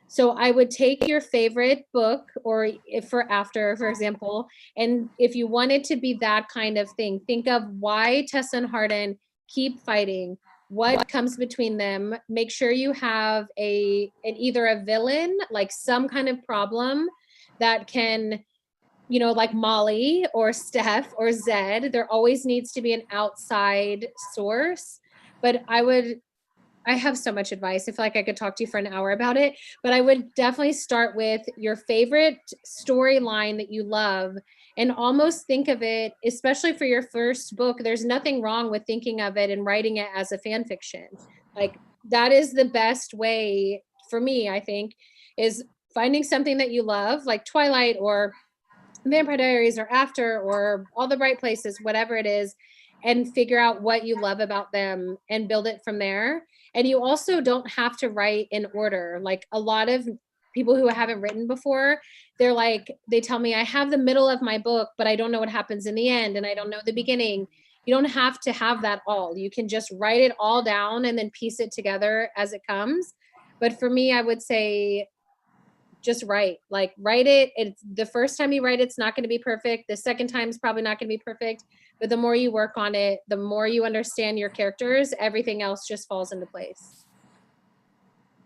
So I would take your favorite book, or if for After, for example, and if you want it to be that kind of thing, think of why Tessa and Hardin keep fighting, what comes between them. Make sure you have either a villain, like some kind of problem that can, you know, like Molly or Steph or Zed. There always needs to be an outside source. But I have so much advice. I feel like I could talk to you for an hour about it, but I would definitely start with your favorite storyline that you love and almost think of it, especially for your first book, there's nothing wrong with thinking of it and writing it as a fan fiction. Like that is the best way for me, I think, is finding something that you love, like Twilight or Vampire Diaries or After or All the Bright Places, whatever it is, and figure out what you love about them and build it from there. And you also don't have to write in order. Like a lot of people who haven't written before, they're like, they tell me I have the middle of my book, but I don't know what happens in the end and I don't know the beginning. You don't have to have that all. You can just write it all down and then piece it together as it comes. But for me, I would say just write it. It's the first time you write, it's not going to be perfect. The second time is probably not going to be perfect, but the more you work on it, the more you understand your characters, everything else just falls into place.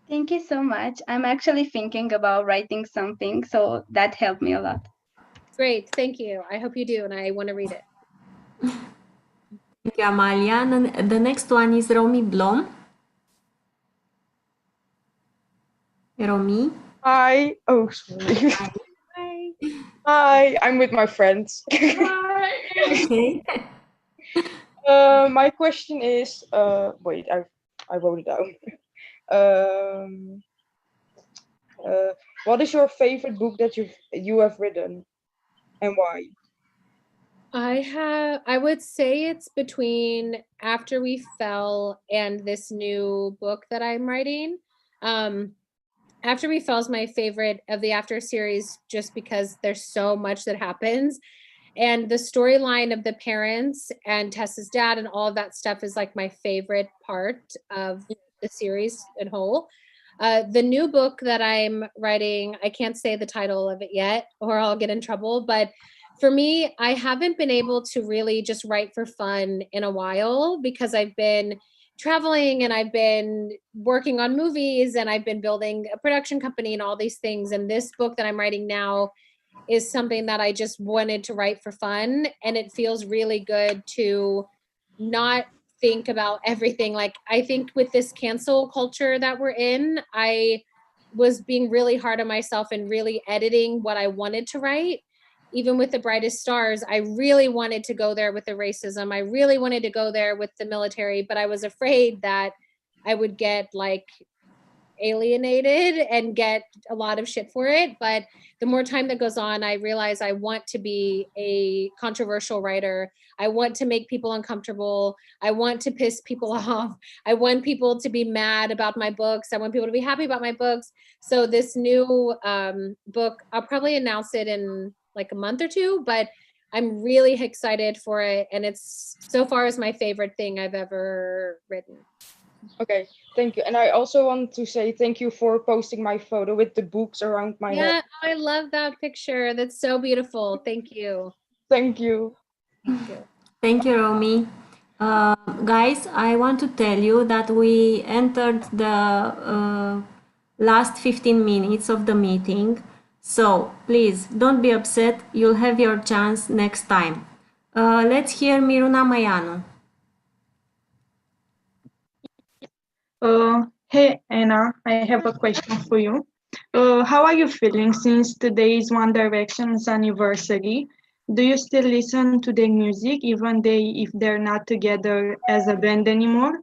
Thank you so much. I'm actually thinking about writing something, so that helped me a lot. Great, thank you. I hope you do, and I want to read it. Thank you, Amalia. And the next one is Romy Blom. Romy. Hi. Oh, sorry. Hi. Hi. I'm with my friends. Hi. Okay. My question is, wait, I wrote it down. What is your favorite book that you have written, and why? I would say it's between After We Fell and this new book that I'm writing. After We Fell is my favorite of the After series just because there's so much that happens. And the storyline of the parents and Tessa's dad and all of that stuff is like my favorite part of the series in whole. The new book that I'm writing, I can't say the title of it yet or I'll get in trouble, but for me, I haven't been able to really just write for fun in a while because I've been traveling and I've been working on movies and I've been building a production company and all these things. And this book that I'm writing now is something that I just wanted to write for fun. And it feels really good to not think about everything. Like, I think with this cancel culture that we're in, I was being really hard on myself and really editing what I wanted to write. Even with The Brightest Stars, I really wanted to go there with the racism. I really wanted to go there with the military, but I was afraid that I would get like alienated and get a lot of shit for it. But the more time that goes on, I realize I want to be a controversial writer. I want to make people uncomfortable. I want to piss people off. I want people to be mad about my books. I want people to be happy about my books. So this new book, I'll probably announce it in like a month or two, but I'm really excited for it. And it's so far is my favorite thing I've ever written. Okay, thank you. And I also want to say thank you for posting my photo with the books around my head. Yeah, I love that picture. That's so beautiful. Thank you. Thank you. Thank you, Romy. Guys, I want to tell you that we entered the last 15 minutes of the meeting. So please don't be upset. You'll have your chance next time. Let's hear Miruna Maianu. Hey, Anna, I have a question for you. How are you feeling since today is One Direction's anniversary? Do you still listen to their music even if they're not together as a band anymore?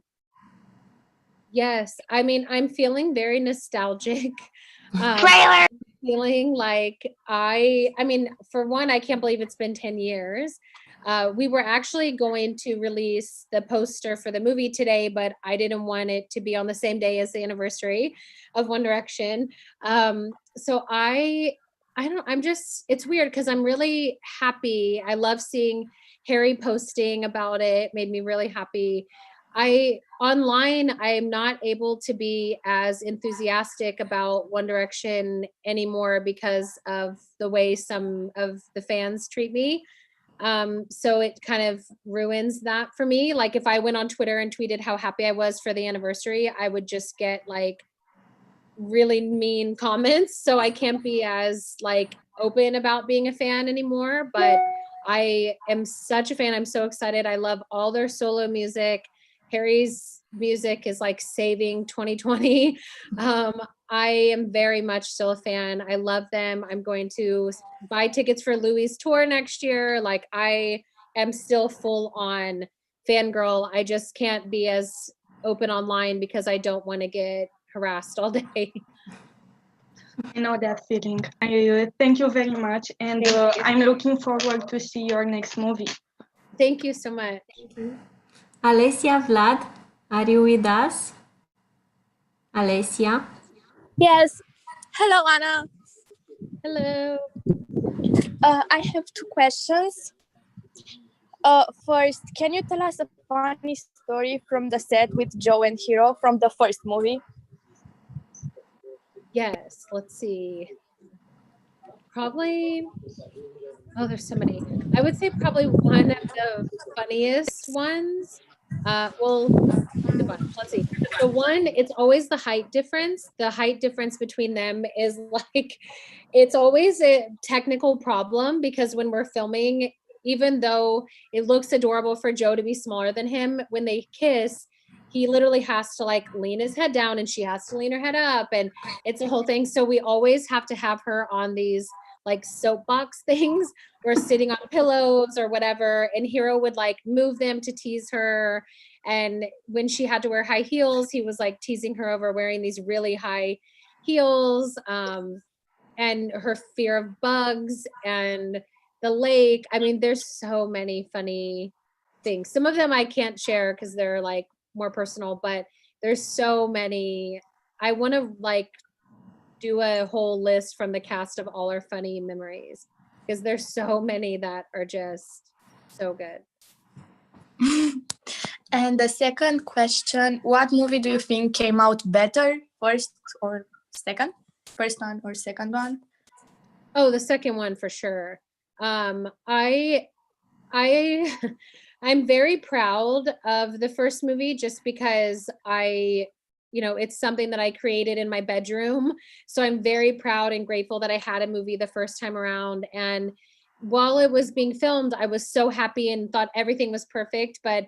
Yes, I mean, I'm feeling very nostalgic. Trailer! Feeling like I mean, for one, I can't believe it's been 10 years. We were actually going to release the poster for the movie today, but I didn't want it to be on the same day as the anniversary of One Direction. So it's weird because I'm really happy. I love seeing Harry posting about it, made me really happy. Online, I am not able to be as enthusiastic about One Direction anymore because of the way some of the fans treat me. So it kind of ruins that for me. Like if I went on Twitter and tweeted how happy I was for the anniversary, I would just get like really mean comments. So I can't be as like open about being a fan anymore, but I am such a fan. I'm so excited. I love all their solo music. Harry's music is like saving 2020. I am very much still a fan. I love them. I'm going to buy tickets for Louis' tour next year. Like I am still full on fangirl. I just can't be as open online because I don't want to get harassed all day. I know that feeling. I thank you very much, and I'm looking forward to see your next movie. Thank you so much. Alessia, Vlad, are you with us? Alessia? Yes. Hello, Anna. Hello. I have two questions. First, can you tell us a funny story from the set with Joe and Hero from the first movie? Yes, let's see. Probably, oh, there's so many. I would say probably one of the funniest ones. Well, let's see. The one, it's always the height difference. The height difference between them is like, it's always a technical problem because when we're filming, even though it looks adorable for Joe to be smaller than him, when they kiss, he literally has to like lean his head down and she has to lean her head up, and it's a whole thing. So we always have to have her on these like soapbox things or sitting on pillows or whatever, and Hero would like move them to tease her. And when she had to wear high heels, he was like teasing her over wearing these really high heels, and her fear of bugs and the lake. I mean, there's so many funny things. Some of them I can't share because they're like more personal, but there's so many. I want to like do a whole list from the cast of all our funny memories because there's so many that are just so good. And the second question, what movie do you think came out better, first or second? First one or second one? Oh, the second one for sure. I'm very proud of the first movie just because it's something that I created in my bedroom. So I'm very proud and grateful that I had a movie the first time around. And while it was being filmed, I was so happy and thought everything was perfect. But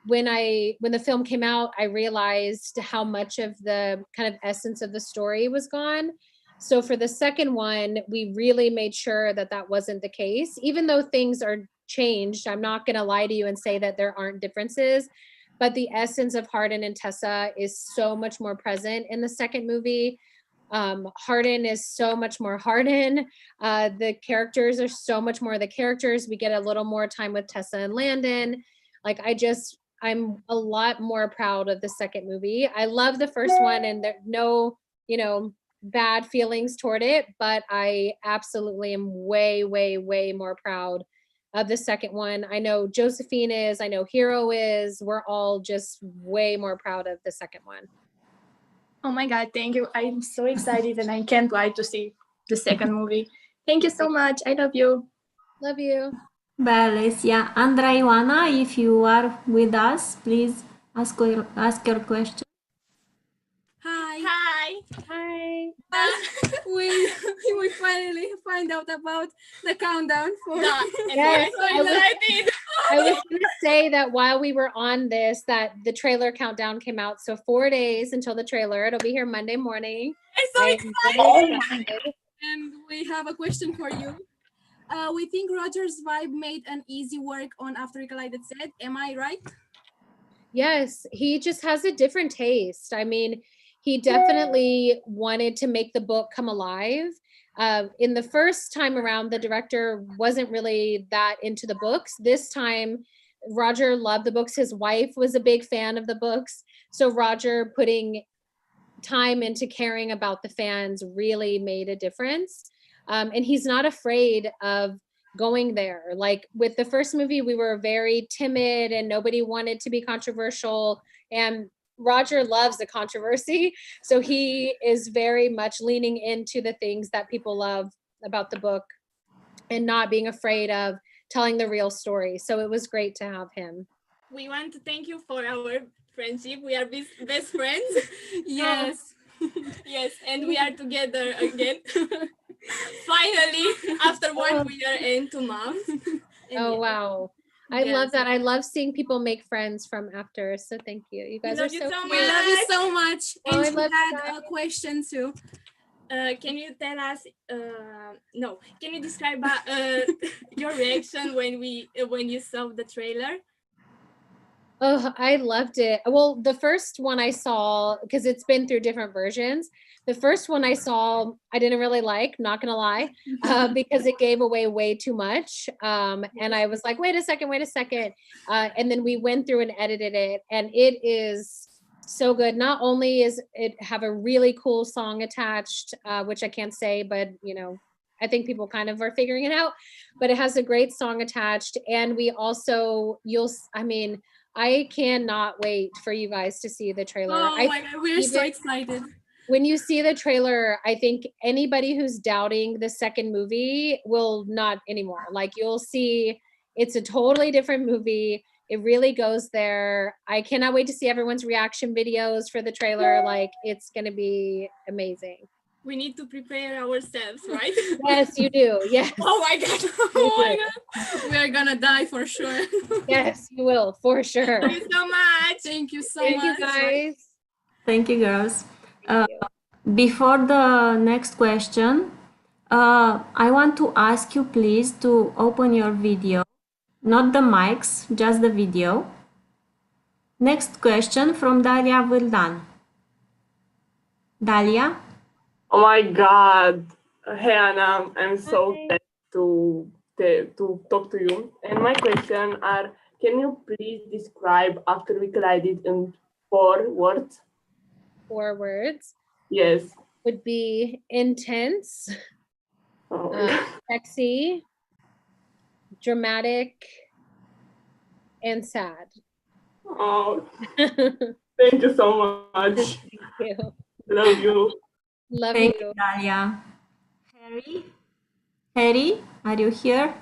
when the film came out, I realized how much of the kind of essence of the story was gone. So for the second one, we really made sure that that wasn't the case, even though things are changed. I'm not going to lie to you and say that there aren't differences, but the essence of Hardin and Tessa is so much more present in the second movie. Hardin is so much more Hardin. The characters are so much more the characters. We get a little more time with Tessa and Landon. Like I'm a lot more proud of the second movie. I love the first one and there's no, bad feelings toward it, but I absolutely am way, way, way more proud of the second one. I know Josephine is, I know Hero is, we're all just way more proud of the second one. Oh my God, thank you. I'm so excited and I can't wait to see the second movie. Thank you so much. I love you. Love you. Balesia. Andra Ioana, if you are with us, please ask your question. Hi. Hi. We finally find out about the countdown for. Yes, I'm so excited. I was going to say that while we were on this, that the trailer countdown came out. So 4 days until the trailer. It'll be here Monday morning. I'm so excited. And we have a question for you. We think Roger's vibe made an easy work on After We Collided Set. Am I right? Yes, he just has a different taste. I mean, he definitely wanted to make the book come alive. In the first time around, the director wasn't really that into the books. This time, Roger loved the books. His wife was a big fan of the books. So Roger putting time into caring about the fans really made a difference. And he's not afraid of going there. Like with the first movie, we were very timid and nobody wanted to be controversial. And Roger loves the controversy. So he is very much leaning into the things that people love about the book and not being afraid of telling the real story. So it was great to have him. We want to thank you for our friendship. We are best friends. Yes. Yes, and we are together again. Finally, after 1 year and 2 months. Oh, wow. I love that. I love seeing people make friends from after. So thank you. You guys are so cute. We love you so much. Oh, And I she love had a question too. Can you tell us? No. Can you describe your reaction when you saw the trailer? Oh, I loved it. Well, the first one I saw, because it's been through different versions. The first one I saw, I didn't really like, not gonna lie, because it gave away way too much. And I was like, wait a second. And then we went through and edited it, and it is so good. Not only is it have a really cool song attached, which I can't say, but you know, I think people kind of are figuring it out, but it has a great song attached. And we also, I cannot wait for you guys to see the trailer. Oh my God, we're so excited. When you see the trailer, I think anybody who's doubting the second movie will not anymore. Like you'll see it's a totally different movie. It really goes there. I cannot wait to see everyone's reaction videos for the trailer. Like it's going to be amazing. We need to prepare ourselves, right? Yes, you do. Yes. Oh my God. Oh my God. We are gonna die for sure. Yes, you will, for sure. Thank you so much. Thank you so much. Thank you, guys. Thank you, girls. Before the next question, I want to ask you please to open your video, not the mics, just the video. Next question from Dalia Vâldan. Dalia? Oh my God. Hey, Anna, I'm so glad to talk to you. And my question are, can you please describe After We Collided in 4 words? 4 words? Yes. Would be intense, sexy, dramatic, and sad. Oh, thank you so much. Thank you. Love you. Love Thank you. you, Dalia. Harry, are you here?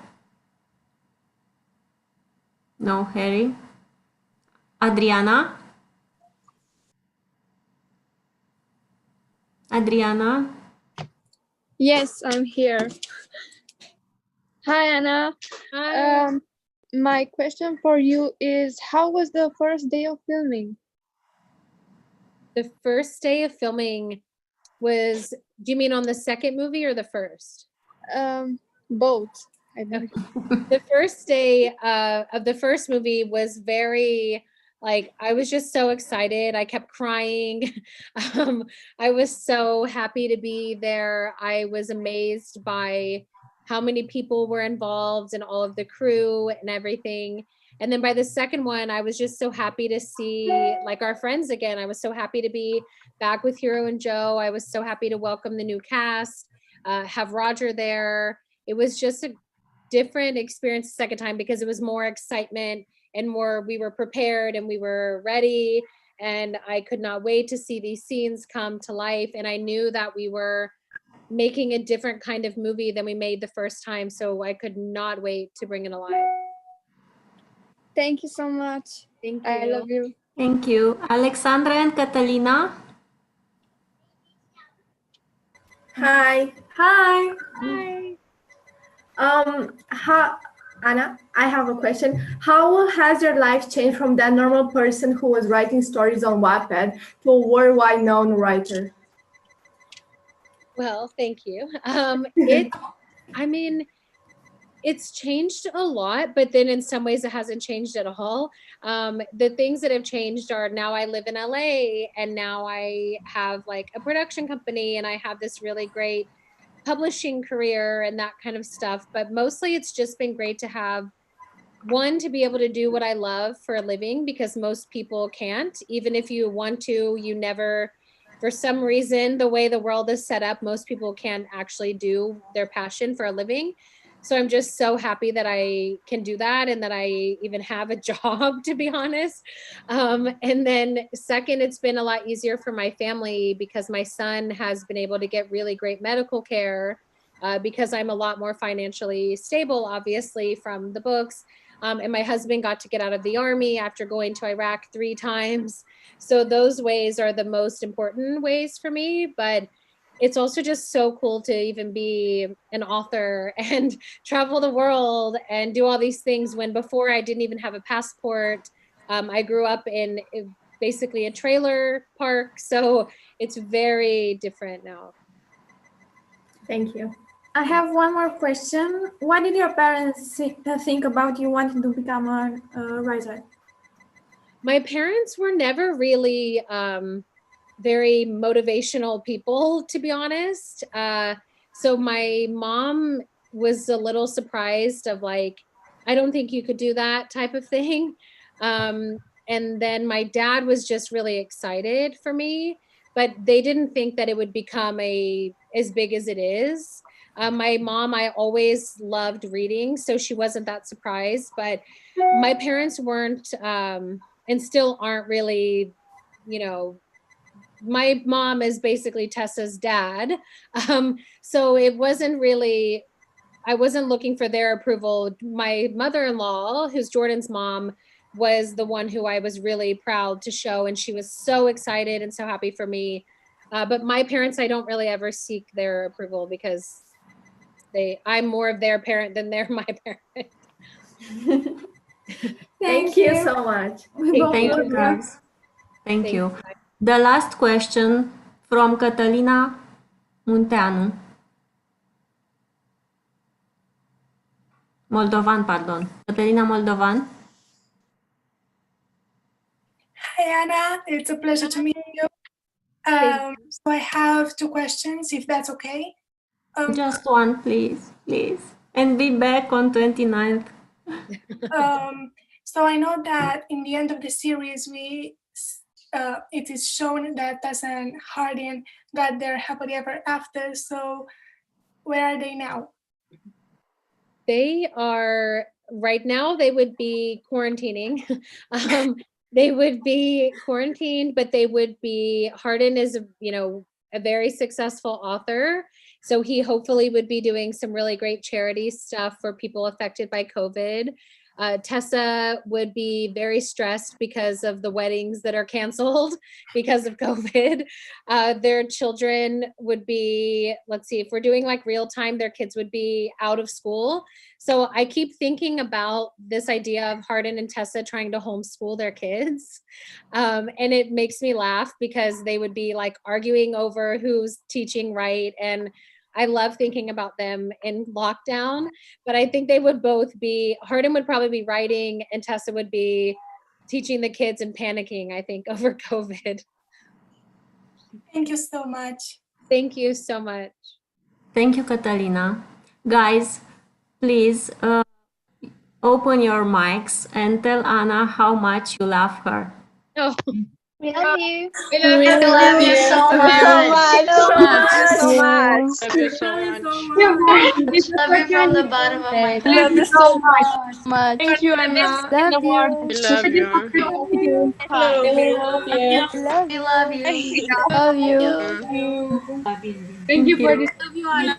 No, Harry. Adriana? Adriana? Yes, I'm here. Hi, Anna. Hi. My question for you is, how was the first day of filming? The first day of filming was, do you mean on the second movie or the first? Both, I think. The first day of the first movie was very, like, I was just so excited. I kept crying. I was so happy to be there. I was amazed by how many people were involved and all of the crew and everything. And then by the second one, I was just so happy to see like our friends again. I was so happy to be back with Hero and Joe. I was so happy to welcome the new cast, have Roger there. It was just a different experience the second time because it was more excitement and more, we were prepared and we were ready. And I could not wait to see these scenes come to life. And I knew that we were making a different kind of movie than we made the first time. So I could not wait to bring it alive. Thank you so much. Thank you. I love you. Thank you. Alexandra and Catalina? Hi. Hi. Anna, I have a question. How has your life changed from that normal person who was writing stories on Wattpad to a worldwide known writer? Well, thank you. I mean, it's changed a lot, but then in some ways it hasn't changed at all. The things that have changed are now I live in LA, and now I have like a production company, and I have this really great publishing career and that kind of stuff. But mostly it's just been great to have one, to be able to do what I love for a living, because most people can't. Even if you want to, you never, for some reason, the way the world is set up, most people can't actually do their passion for a living. So I'm just so happy that I can do that, and that I even have a job, to be honest. And then second, it's been a lot easier for my family, because my son has been able to get really great medical care, because I'm a lot more financially stable, obviously, from the books. And my husband got to get out of the army after going to Iraq 3 times. So those ways are the most important ways for me. But it's also just so cool to even be an author and travel the world and do all these things, when before I didn't even have a passport. I grew up in basically a trailer park, so it's very different now. Thank you. I have one more question. What did your parents think about you wanting to become a writer? My parents were never really very motivational people, to be honest. So my mom was a little surprised of like, I don't think you could do that type of thing. And then my dad was just really excited for me, but they didn't think that it would become as big as it is. My mom, I always loved reading, so she wasn't that surprised, but my parents weren't, and still aren't really, my mom is basically Tessa's dad. So it wasn't really, I wasn't looking for their approval. My mother-in-law, who's Jordan's mom, was the one who I was really proud to show, and she was so excited and so happy for me. But my parents, I don't really ever seek their approval, because I'm more of their parent than they're my parent. Thank you so much. Thank you, guys. Thank you. The last question from Cătălina Munteanu. Moldovan, pardon. Cătălina Moldovan. Hi, Anna. It's a pleasure to meet you. So I have 2 questions, if that's okay. Just one, please. And be back on 29th. So I know that in the end of the series, it is shown that Tessa and Hardin got their happily ever after. So where are they now? They are, right now, they would be quarantining. They would be quarantined, but they would be, Hardin is, a very successful author. So he hopefully would be doing some really great charity stuff for people affected by COVID. Tessa would be very stressed because of the weddings that are canceled because of COVID. Their children would be, let's see, if we're doing like real time, their kids would be out of school. So I keep thinking about this idea of Hardin and Tessa trying to homeschool their kids. And it makes me laugh, because they would be like arguing over who's teaching right. And I love thinking about them in lockdown, but I think they would both be, Hardin would probably be writing and Tessa would be teaching the kids and panicking, I think, over COVID. Thank you so much. Thank you so much. Thank you, Catalina. Guys, please open your mics and tell Anna how much you love her. Oh, We love you. We love you. We love you so much. So much. Love you so much. Love you from the bottom of my heart. Love you so much. Thank you, Anna. Love you. We love you. We love you. Love you. Thank you for this. Love you, Anna.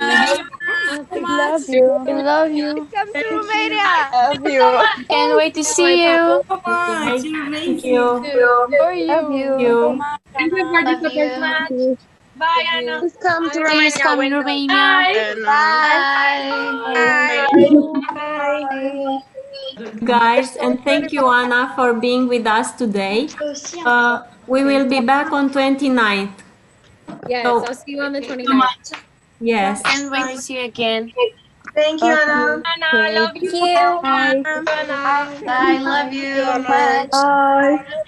Love you. We love you. Come to Romania. Love you. Can't wait to see you. Thank you. For you. Thank you for this Love you. opportunity. Bye, Anna. Please come to Please come to Romania. Bye. Guys, and thank you, Anna, for being with us today. We will be back on 29th. Yes, So- I'll see you on the 29th. Yes. Can't wait to see you again. Thank you, Anna. Anna, love you. Bye. I love you much.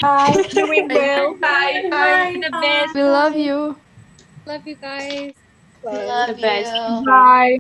Bye. Doing well. Bye. Bye. The best. We love you. Love you guys. We love best. you. Bye.